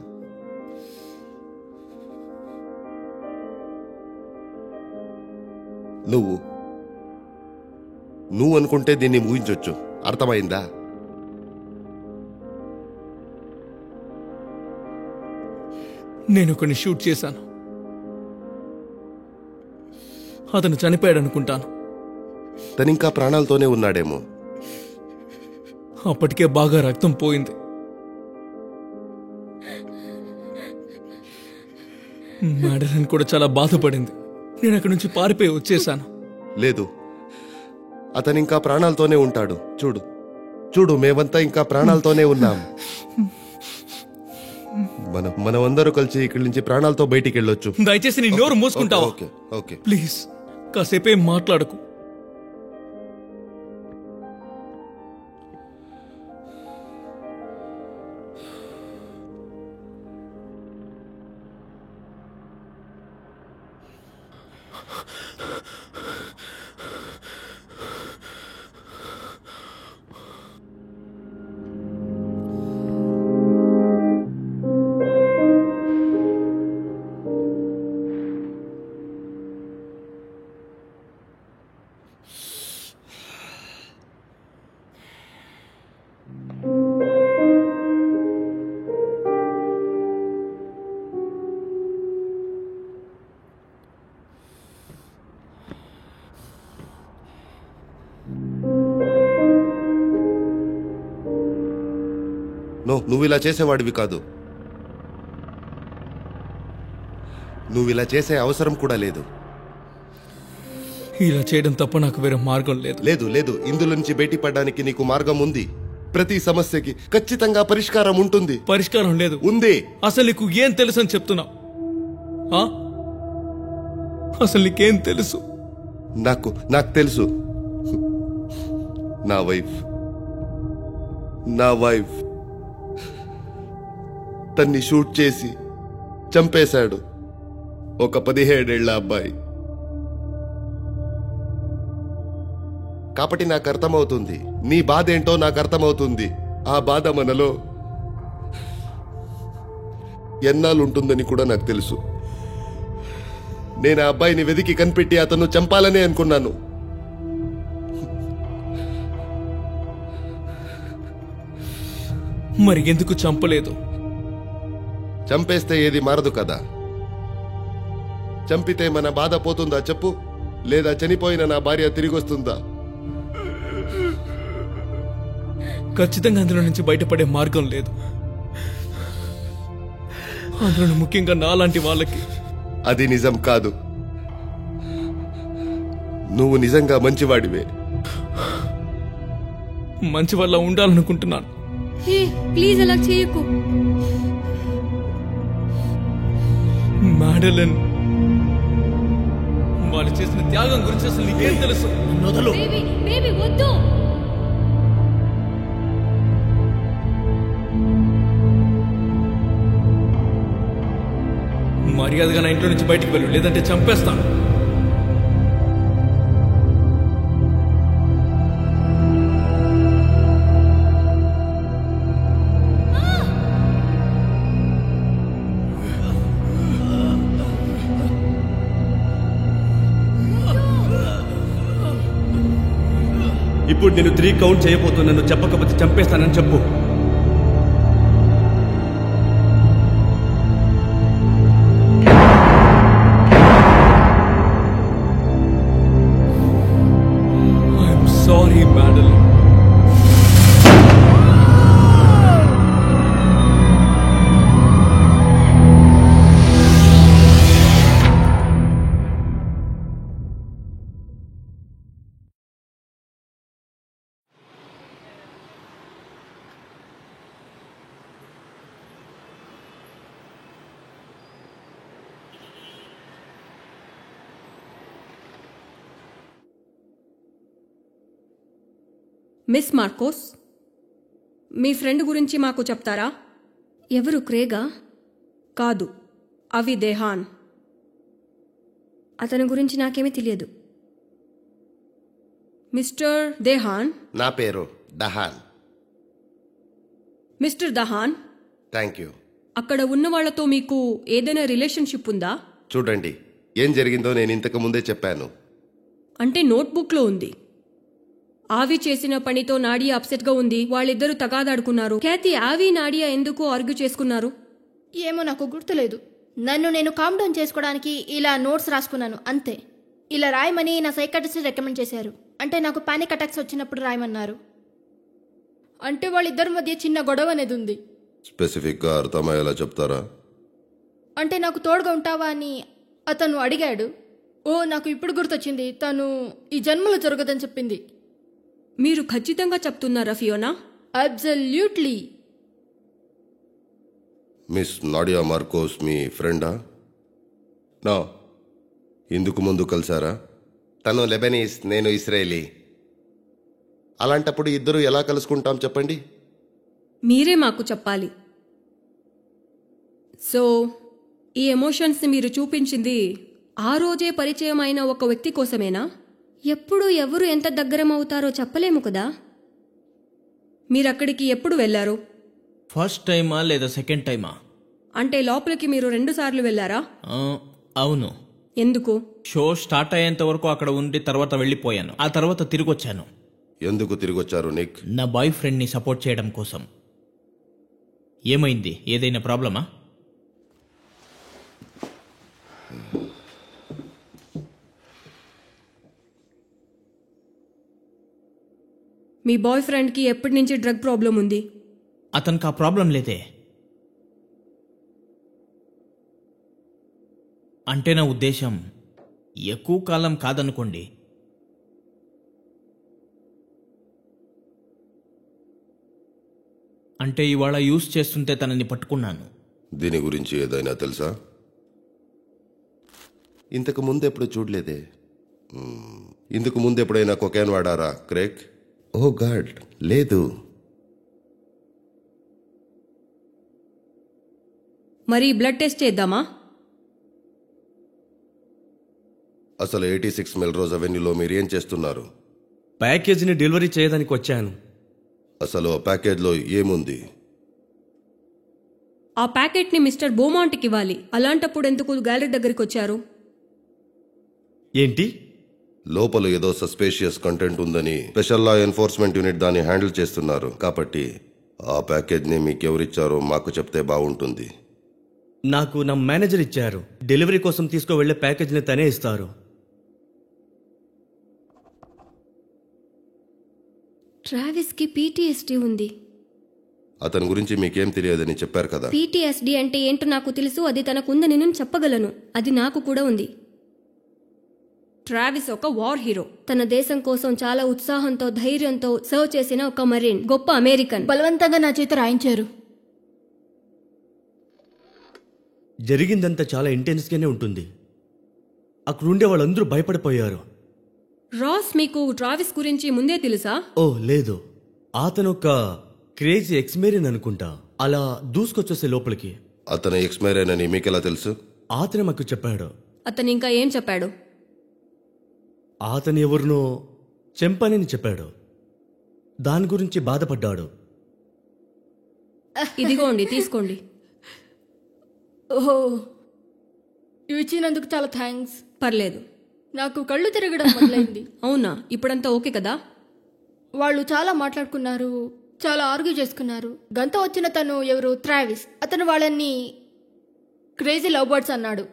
నువ్వు అనుకుంటే దీన్ని ఊహించొచ్చు, అర్థమైందా? నేను కొన్ని షూట్ చేశాను. అతను చనిపోయాడు అనుకుంటాను. తనింకా ప్రాణాలతోనే ఉన్నాడేమో. అప్పటికే బాగా రక్తం పోయింది. మేడలన్ కూడా చాలా బాధపడింది. నేను అక్కడి నుంచి పారిపోయి వచ్చేశాను. లేదు, అతనింకా ప్రాణాలతోనే ఉంటాడు. చూడు చూడు, మేమంతా ఇంకా ప్రాణాలతోనే ఉన్నాం. మనమందరూ కలిసి ఇక్కడి నుంచి ప్రాణాలతో బయటికి వెళ్ళొచ్చు. దయచేసి నీ నోరు మూసుకుంటావా? ఓకే ఓకే, ప్లీజ్ కాసేపేం మాట్లాడకు. నువ్వు ఇలా చేసేవాడివి కాదు. నువ్వు ఇలా చేసే అవసరం కూడా లేదు. ఇలా చేయడం తప్ప నాకు వేరే మార్గం లేదు. లేదు లేదు, ఇందులో నుంచి బయటపడడానికి నీకు మార్గం ఉంది. ప్రతి సమస్యకి ఖచ్చితంగా పరిష్కారం ఉంటుంది. పరిష్కారం లేదు. ఉంది. అసలు నీకు ఏం తెలుసు అని చెప్తున్నావు? అసలు నీకేం తెలుసు? నాకు తెలుసు. నా వైఫ్ తన్ని షూట్ చేసి చంపేశాడు ఒక 17 ఏళ్ల అబ్బాయి. కాబట్టి నాకు అర్థమవుతుంది నీ బాధ ఏంటో నాకు అర్థమవుతుంది. ఆ బాధ మనలో ఎన్నాళ్ళు ఉంటుందని కూడా నాకు తెలుసు. నేను ఆ అబ్బాయిని వెతికి కనిపెట్టి అతను చంపాలనే అనుకున్నాను. మరి ఎందుకు చంపలేదు? చంపేస్తే ఏది మారదు కదా. చంపితే మన బాధ పోతుందా చెప్పు? లేదా చనిపోయిన నా భార్య తిరిగి వస్తుందా? ఖచ్చితంగా అందులో నుంచి బయటపడే మార్గం లేదు. అందులో ముఖ్యంగా నాలాంటి వాళ్ళకి. అది నిజం కాదు. నువ్వు నిజంగా మంచివాడివే. మంచి వల్ల ఉండాలనుకుంటున్నాను. హే ప్లీజ్ అలా చేయకు. మాడెలిన్, వాళ్ళు చేసిన త్యాగం గురించి అసలు నీకేం తెలుసు? బేబీ వద్దు. మర్యాదగా నా ఇంట్లో నుంచి బయటికి వెళ్ళు, లేదంటే చంపేస్తాను. ఇప్పుడు నేను 3 కౌంట్ చేయబోతున్నాను. చెప్పకపోతే చంపేస్తానని చెప్పు. I'm sorry Madeleine. Miss Marcos, me friend గురించి మాకు చెప్తారా? ఎవరు? క్రేగా? కాదు, అవి దేహాన్. అతని గురించి నాకేమీ తెలియదు. Mister Dehan. నా పేరు Dahan. Mister Dahan, thank you. అక్కడ ఉన్న వాళ్లతో మీకు ఏదైనా రిలేషన్షిప్ ఉందా? చూడండి, ఏం జరిగిందో నేను ఇంతకు ముందే చెప్పాను. అంటే నోట్బుక్లో ఉంది. ఆవి చేసిన పనితో నాడియా అప్సెట్ గా ఉంది. వాళ్ళిద్దరూ తగాదాడుకున్నారు. ఖ్యాతి, ఆవి నాడియా ఎందుకు ఆర్గ్యూ చేసుకున్నారు? ఏమో నాకు గుర్తులేదు. నన్ను నేను కామ్ డౌన్ చేసుకోవడానికి ఇలా నోట్స్ రాసుకున్నాను అంతే. ఇలా రాయమని నా సైకాట్రిస్ట్ రికమెండ్ చేశారు. అంటే నాకు పానిక్ అటాక్స్ వచ్చినప్పుడు రాయమన్నారు. అంటే వాళ్ళిద్దరి మధ్య చిన్న గొడవ అనేది ఉంది. స్పెసిఫిక్ గా అర్థమయ్యేలా చెప్తారా? అంటే నాకు తోడుగా ఉంటావా అని అతను అడిగాడు. ఓ, నాకు ఇప్పుడు గుర్తొచ్చింది. తను ఈ జన్మలో జరగదని చెప్పింది. మీరు ఖచ్చితంగా చెప్తున్నారా Fiona? Absolutely. Miss Nadia Marcos మీ ఫ్రెండా? నో. ఇందుకు ముందు కలిసారా? తను లెబనీస్, నేను ఇస్రాయేలీ. అలాంటప్పుడు ఇద్దరు ఎలా కలుసుకుంటాం చెప్పండి? మీరే మాకు చెప్పాలి. సో ఈ ఎమోషన్స్ని మీరు చూపించింది ఆ రోజే పరిచయం అయిన ఒక వ్యక్తి కోసమేనా? ఎప్పుడు ఎవరు ఎంత దగ్గరమవుతారో చెప్పలేము కదా. మీరక్కడికి ఎప్పుడు వెళ్లారు? ఫస్ట్ టైమా లేదా సెకండ్ టైమా? అంటే లోపలికి మీరు 2 సార్లు వెళ్లారా? అవును. ఎందుకు? షో స్టార్ట్ అయ్యేంత వరకు అక్కడ ఉండి తర్వాత వెళ్ళిపోయాను. ఆ తర్వాత తిరిగొచ్చాను. ఎందుకు తిరిగొచ్చారు నిక్? నా బాయ్ ఫ్రెండ్ని సపోర్ట్ చేయడం కోసం. ఏమైంది? ఏదైనా ప్రాబ్లమా? మీ బాయ్ ఫ్రెండ్కి ఎప్పటి నుంచి డ్రగ్ ప్రాబ్లం ఉంది? అతనికి ఆ ప్రాబ్లం లేదే. అంటే నా ఉద్దేశం ఎక్కువ కాలం కాదనుకోండి. అంటే ఇవాళ యూస్ చేస్తుంటే తనని పట్టుకున్నాను. దీని గురించి ఏదైనా తెలుసా? ఇంతకు ముందు ఎప్పుడు చూడలేదే. ఇందుకు ముందు ఎప్పుడైనా కొకేన్ వాడారా క్రేక్? ఓ గాడ్, లేదు. మరి బ్లడ్ టెస్ట్ చేద్దామా? అసలు 86 మెల్రోజ్ అవెన్యూలో మీరేం చేస్తున్నారు? ప్యాకేజీని డెలివరీ చేయడానికి వచ్చాను. అసలు ఆ ప్యాకేజ్లో ఏముంది? ఆ ప్యాకెట్ని మిస్టర్ బోమాంట్కి ఇవ్వాలి. అలాంటప్పుడు ఎందుకు గ్యాలరీ దగ్గరికి వచ్చారు? ఏంటి? లోపల ఏదో సస్పేషియస్ కంటెంట్ ఉందని స్పెషల్ లా ఎన్ఫోర్స్మెంట్ యూనిట్ దాన్ని హ్యాండిల్ చేస్తున్నారు. కాబట్టి ఆ ప్యాకేజ్ని మీకెవరిచ్చారో మాకు చెప్తే బాగుంటుంది. నాకు నా మేనేజర్ ఇచ్చారు. డెలివరీ కోసం తీసుకువెళ్లే ప్యాకేజీని తనే ఇస్తారు. ట్రావిస్కి పీటీఎస్డీ ఉంది. అతని గురించి మీకేం తెలియదని చెప్పారు కదా. పీటీఎస్డీ అంటే ఏంటో నాకు తెలుసు. అది తనకుందని నేను చెప్పగలను. అది నాకు కూడా ఉంది. ట్రావిస్ ఒక వార్ హీరో. తన దేశం కోసం చాలా ఉత్సాహంతో ధైర్యంతో సర్వ్ చేసిన ఒక మరీన్, గొప్ప అమెరికన్. బలవంతంగా నా చేత రాయించారు. జరిగిందంతా చాలా ఇంటెన్స్గానే ఉంటుంది. అక్కడుండే వాళ్ళందరూ భయపడిపోయారు. రాస్, మీకు ట్రావిస్ గురించి ముందే తెలుసా? ఓ లేదు, అతను ఒక క్రేజీ ఎక్స్మేరియన్ అనుకుంటా. అలా దూసుకొచ్చేసే లోపలికి. అతను ఎక్స్మైరేన్ అని మీకెలా తెలుసు? అతను మాకు చెప్పాడు. అతను ఇంకా ఏం చెప్పాడు? అతను ఎవరినో చెంపనని చెప్పాడు. దాని గురించి బాధపడ్డాడు. ఇదిగోండి, తీసుకోండి. ఓహో, ఇవి ఇచ్చినందుకు చాలా థ్యాంక్స్. పర్లేదు. నాకు కళ్ళు తిరగడం మొదలైంది. అవునా? ఇప్పుడంతా ఓకే కదా? వాళ్ళు చాలా మాట్లాడుకున్నారు, చాలా ఆర్గ్యూ చేసుకున్నారు. గంత వచ్చిన తను ఎవరు? ట్రావిస్. అతను వాళ్ళని క్రేజీ లవ్ బర్డ్స్ అన్నాడు.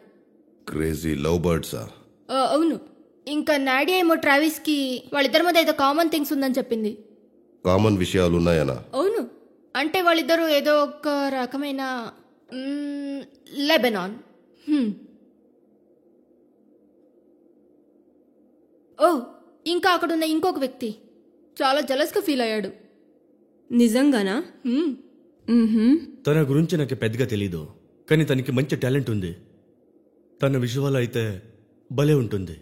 క్రేజీ లవ్ బర్డ్సా? అవును. ఇంకా నాడియా ఏమో ట్రావిస్కి వాళ్ళిద్దరి మధ్య ఏదో కామన్ థింగ్స్ ఉందని చెప్పింది. కామన్ విషయాలు ఉన్నాయనా? అవును, అంటే వాళ్ళిద్దరూ ఏదో ఒక రకమైన లెబనాన్. ఓ, ఇంకా అక్కడున్న ఇంకొక వ్యక్తి చాలా జలస్గా ఫీల్ అయ్యాడు. నిజంగానా? తన గురించి నాకు పెద్దగా తెలీదు, కానీ తనకి మంచి టాలెంట్ ఉంది. తన విజువల్ అయితే భలే ఉంటుంది.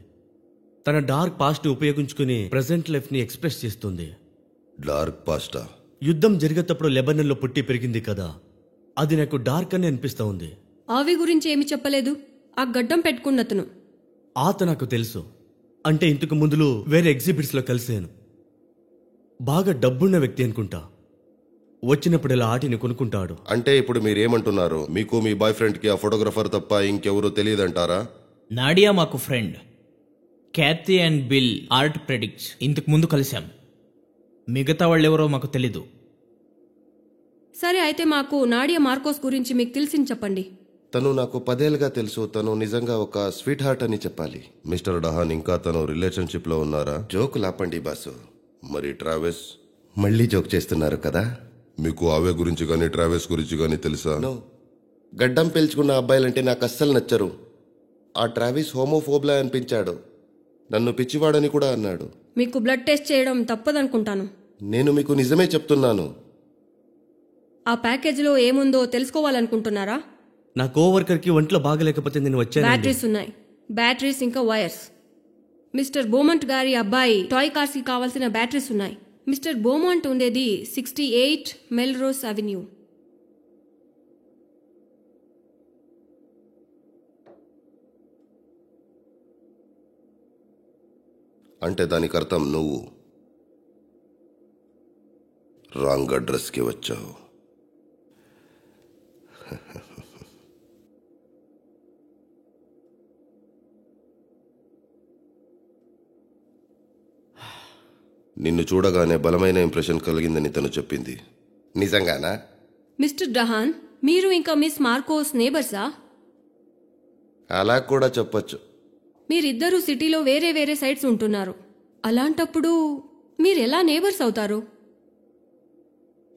తన డార్క్ పాస్ట్ ఉపయోగించుకుని ప్రజెంట్ లైఫ్ ని ఎక్స్ప్రెస్ చేస్తుంది. డార్క్ పాస్టా? యుద్ధం జరిగేటప్పుడు లెబనన్లో పుట్టి పెరిగింది కదా, అది నాకు డార్క్ అని అనిపిస్తా ఉంది. ఆవి గురించి ఏమి చెప్పలేదు. ఆ గడ్డం పెట్టుకున్నతను నాకు తెలుసు. అంటే ఇంతకు ముందులో వేరే ఎగ్జిబిట్స్ లో కలిసాను. బాగా డబ్బున్న వ్యక్తి అనుకుంటా. వచ్చినప్పుడు ఇలా ఆటిని కొనుక్కుంటాడు. అంటే ఇప్పుడు మీరేమంటున్నారు? మీకు మీ బాయ్ ఫ్రెండ్ కి ఆ ఫోటోగ్రఫర్ తప్ప ఇంకెవరూ తెలియదంటారా? నాడియా మాకు friend. Cathy and Bill art predicts ఇంతకు ముందు కలిశాం. మిగతా వాళ్ళెవరో మాకు తెలీదు. సరే, అయితే మాకు నాడియా మార్కోస్ గురించి మీకు తెలిసింది చెప్పండి. తను నాకు 10 ఏళ్ళుగా తెలుసు. తను నిజంగా ఒక స్వీట్ హార్ట్ అని చెప్పాలి. మిస్టర్ డహాన్ ఇంకా తను రిలేషన్షిప్ లో ఉన్నారా? జోకు లాపండి బాసు. మరి ట్రావెస్? మళ్ళీ జోక్ చేస్తున్నారు కదా. మీకు ఆవే గురించి కానీ ట్రావెస్ గురించి కానీ తెలుసా? గడ్డం పెంచుకున్న అబ్బాయిలంటే నాకు అస్సలు నచ్చరు. ఆ ట్రావిస్ హోమోఫోబ్లా అనిపించాడు. నన్ను పిచ్చివాడని కూడా అన్నాడు. మీకు బ్లడ్ టెస్ట్ చేయడం తప్పదనుకుంటాను. నేను మీకు నిజమే చెప్తున్నాను. ఆ ప్యాకేజీలో ఏముందో తెలుసుకోవాలనుకుంటున్నారా? నా కోవర్కర్ కి ఒంట్లో బాగలేకపోతే నేను వచ్చాను. బ్యాటరీస్ ఉన్నాయి. బ్యాటరీస్ ఇంకా వైర్స్. మిస్టర్ బోమంట్ గారి అబ్బాయి టాయ్ కార్స్ కి కావాల్సిన బ్యాటరీస్ ఉన్నాయి. మిస్టర్ బోమంట్ ఉండేది 68 మెల్రోస్ అవెన్యూ. అంటే దానికి అర్థం నువ్వు రాంగ్ అడ్రస్కి వచ్చావు. నిన్ను చూడగానే బలమైన ఇంప్రెషన్ కలిగిందని తను చెప్పింది. నిజంగానా? మిస్టర్ డహాన్, మీరు ఇంకా మిస్ మార్కోస్ నేబర్సా? అలా కూడా చెప్పొచ్చు. మీరిద్దరూ సిటీలో వేరే వేరే సైట్స్ ఉంటున్నారు. అలాంటప్పుడు మీరెలా నేబర్స్ అవుతారు?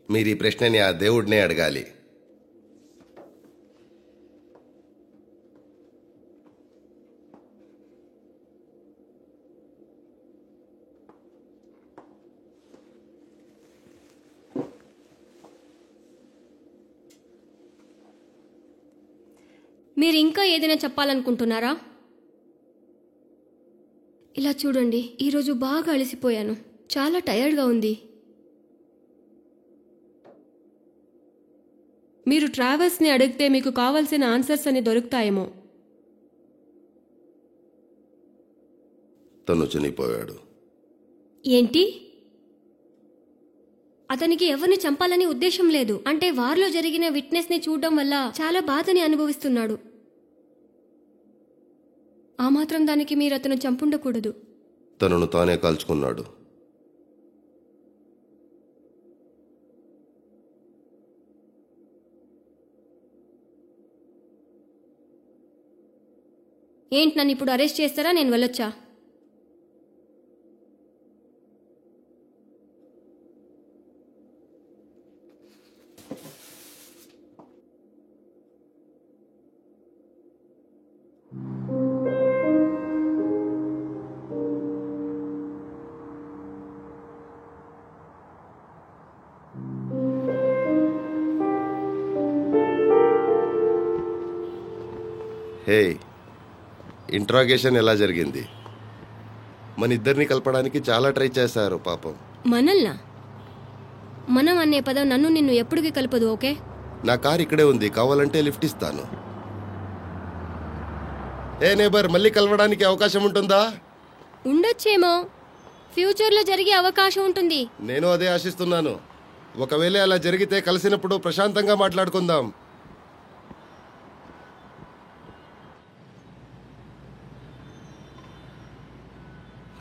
మీరు ఈ ప్రశ్నని ఆ దేవుడినే అడగాలి. మీరు ఇంకా ఏదైనా చెప్పాలనుకుంటున్నారా? ఇలా చూడండి, ఈరోజు బాగా అలసిపోయాను. చాలా టయర్డ్గా ఉంది. మీరు ట్రావెల్స్ని అడిగితే మీకు కావాల్సిన ఆన్సర్స్ అని దొరుకుతాయేమో. తను చనిపోయాడు. ఏంటి? అతనికి ఎవరిని చంపాలని ఉద్దేశం లేదు. అంటే వారిలో జరిగిన విట్నెస్ ని చూడడం వల్ల చాలా బాధని అనుభవిస్తున్నాడు. ఆ మాత్రం దానికి మీరు అతను చంపుండకూడదు. తనను తానే కాల్చుకున్నాడు. ఏంటి, నన్ను ఇప్పుడు అరెస్ట్ చేస్తారా? నేను వెళ్ళొచ్చా? హే, ఇంట్రాగేషన్ ఎలా జరిగింది? మన ఇద్దరిని కలపడానికి చాలా ట్రై చేశారు పాపం. మనల్నా? మనం అనే పదం నన్ను నిన్ను ఎప్పటికీ కలపదు. ఓకే, నా కార్ ఇక్కడే ఉంది, కావాలంటే లిఫ్ట్ ఇస్తాను. ఏ నేబర్, మళ్ళీ కలవడానికి అవకాశం ఉంటుందా? ఉండొచ్చేమో. ఫ్యూచర్లో జరిగే అవకాశం ఉంటుంది. నేను అదే ఆశిస్తున్నాను. ఒకవేళ అలా జరిగితే కలిసినప్పుడు ప్రశాంతంగా మాట్లాడుకుందాం.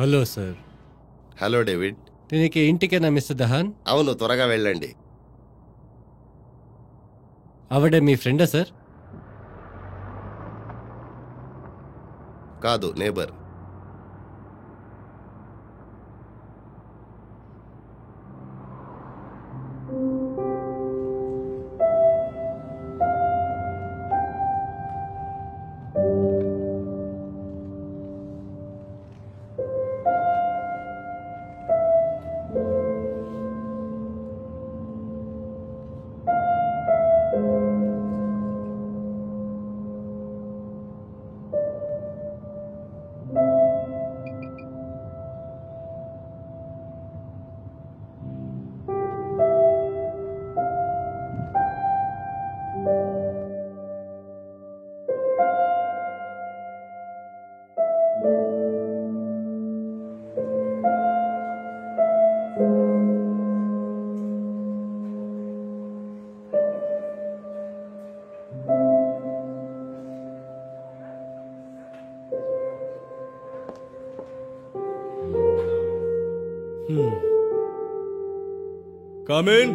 Hello sir. Hello David. దీనికి ఇంటికేనా మిస్టర్ దహాన్? అవును, త్వరగా వెళ్ళండి. ఆవిడ మీ ఫ్రెండా సార్? కాదు, నేబర్. కామెన్.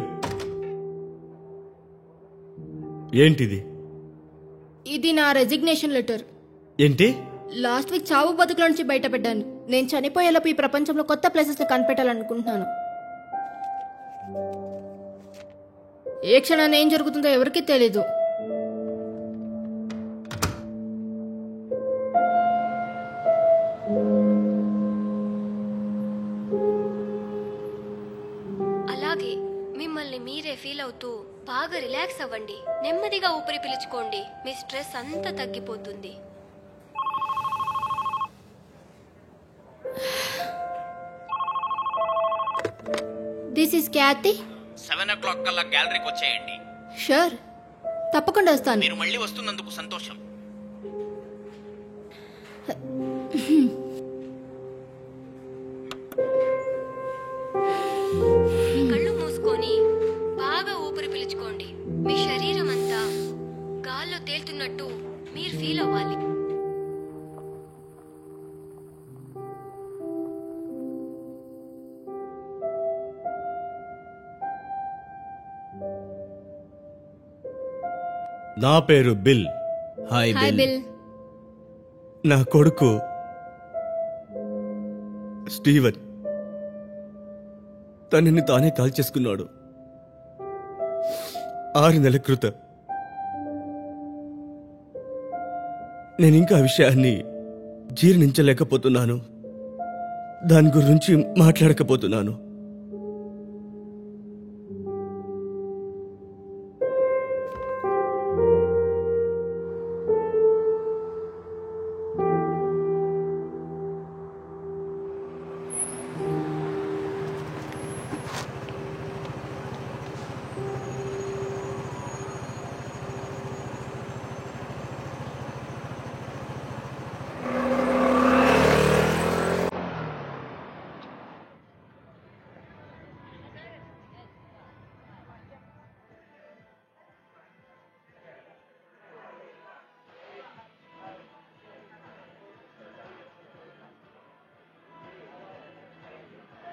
ఏంటిది? ఇది నా రెసిగ్నేషన్ లెటర్. ఏంటి? లాస్ట్ వీక్ చావు బతుకుల నుంచి బయటపడ్డాను. నేను చనిపోయేలోపు ఈ ప్రపంచంలో కొత్త ప్లేసెస్ ని కనిపెట్టాలనుకుంటున్నాను. ఏ క్షణాన్ని ఏం జరుగుతుందో ఎవరికీ తెలీదు. అలాగే మిమ్మల్ని మీరే ఫీల్ అవుతూ బాగా రిలాక్స్ అవ్వండి. నెమ్మదిగా ఊపిరి పీల్చుకోండి. మీ స్ట్రెస్ అంతా తగ్గిపోతుంది. This is Khyati. 7 o'clock కల్లా గ్యాలరీకి వచ్చేయండి. షూర్, తప్పకుండా వస్తాను. మీరు మళ్ళీ వస్తున్నందుకు సంతోషం. కళ్ళు మూసుకొని బాగా ఊపిరి పీల్చుకోండి. మీ శరీరం అంతా గాల్లో తేలుతున్నట్టు మీరు ఫీల్ అవ్వాలి. నా పేరు బిల్. Hi bill. నా కొడుకు స్టీవెన్ తనని తానే కాల్ చేసుకున్నాడు 6 నెలల క్రితం. నేను ఇంకా ఆ విషయాన్ని జీర్ణించలేకపోతున్నాను. దాని గురించి మాట్లాడకపోతున్నాను.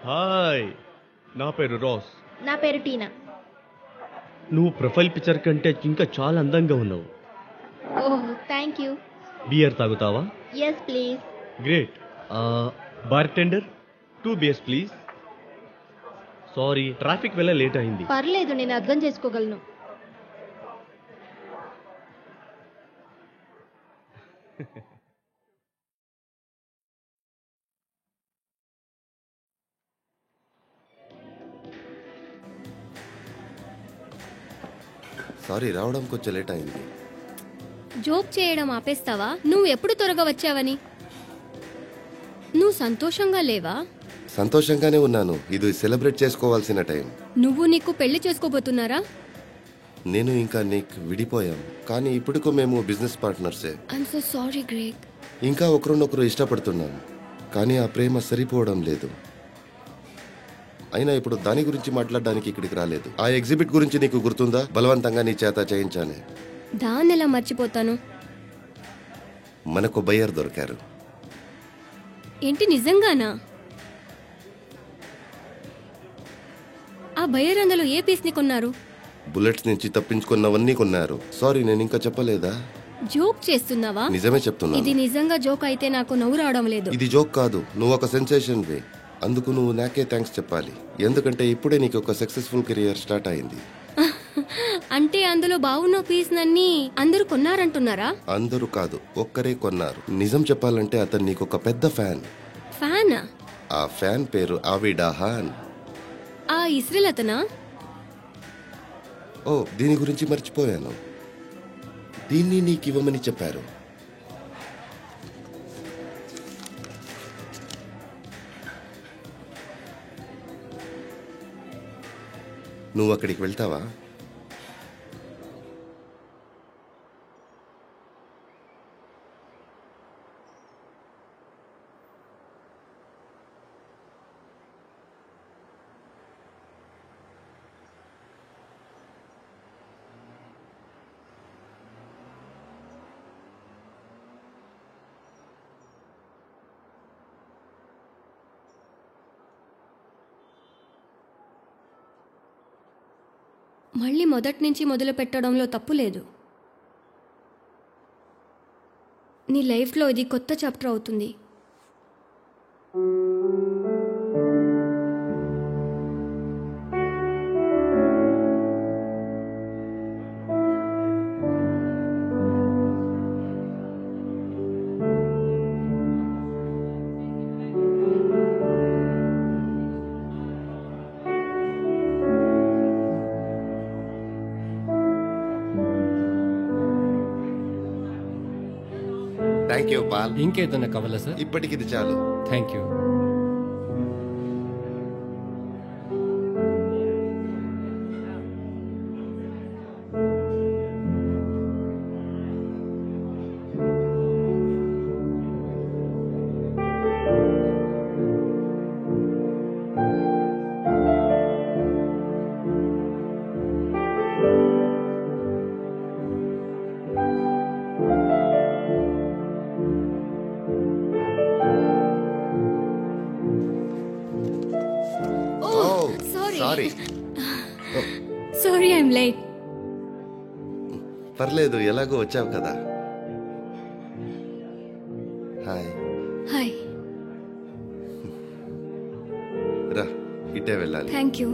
హాయ్, నా పేరు రాస్. నా పేరు టీనా. నువ్వు ప్రొఫైల్ పిక్చర్ కంటే ఇంకా చాలా అందంగా ఉన్నావు. Oh thank you. బియర్ తాగుతావా? Yes please. Great. Bartender 2 beers please. Sorry, traffic వల్ల లేట్ అయింది. పర్లేదు, నేను అర్థం చేసుకోగలను. సారీ, రావడం కొంచెం లేట్ అయింది. జోక్ చేయడం ఆపేస్తావా? నువ్వు ఎప్పుడు త్వరగా వచ్చావని? నువ్వు సంతోషంగా లేవా? సంతోషంగానే ఉన్నాను. ఇది సెలబ్రేట్ చేసుకోవాల్సిన టైం. నువ్వు నీకు పెళ్లి చేసుకోబోతున్నారా? నేను ఇంకా నీకు విడిపోయాం, కానీ ఇప్పటికో మేము బిజినెస్ పార్ట్నర్సే. I'm so sorry Greg. ఇంకా ఒకరినొకరు ఇష్టపడుతున్నాం, కానీ ఆ ప్రేమ సరిపోవడం లేదు. అయినా ఇప్పుడు దాని గురించి మాట్లాడడానికి ఇక్కడికి రాలేదు. ఆ ఎగ్జిబిట్ గురించి నీకు గుర్తుందా? బలవంతంగా నీ చేత చేయించానే. దాన్ని ఎలా మర్చిపోతాను? మనకు బయ్యర్ దొరికారు. ఏంటి, నిజంగానా? ఆ బయ్యర్ అందులో ఏ పీస్ ని కొన్నారు? బుల్లెట్స్ నుంచి తప్పించుకున్నవన్నీ కొన్నారు. సారీ, నేను ఇంకా చెప్పలేదా? జోక్ చేస్తున్నావా? నిజమే చెప్తున్నా. ఇది నిజంగా జోక్ అయితే నాకు నవ్వు రావడం లేదు. ఇది జోక్ కాదు, నువ్వు ఒక సెన్సేషన్ వే. అందుకు నువ్వు నాకే థ్యాంక్స్ చెప్పాలి, ఎందుకంటే ఇప్పుడే నీకు ఒక సక్సెస్ఫుల్ కెరియర్ స్టార్ట్ అయింది. అంటే అందులో బాగున్న పీస్ నన్ని అందరూ కొన్నారంటున్నారా? అందరూ కాదు, ఒక్కరే కొన్నారు. నిజం చెప్పాలంటే అతను నీకు ఒక పెద్ద ఫ్యాన్. ఫ్యానా? ఆ ఫ్యాన్ పేరు ఆవిడా హాన్. ఆ ఇస్రాయల్ అతనా? ఓ, దీని గురించి మర్చిపోయాను. దీన్ని నీకు ఇవ్వమని చెప్పారు. నువ్వు అక్కడికి వెళ్తావా? మళ్ళీ మొదటి నుంచి మొదలు పెట్టడంలో తప్పు లేదు. నీ లైఫ్లో ఇది కొత్త చాప్టర్ అవుతుంది. Thank you Paul. ఇంకేదన్నా కావాలా సార్? ఇప్పటికి ఇది చాలు. Thank you. Sorry. Sorry, I'm late. పర్లేదు, ఎలాగో వచ్చావు కదా. హాయ్. హాయ్. రా, ఇటే వెళ్ళాలి. Thank you.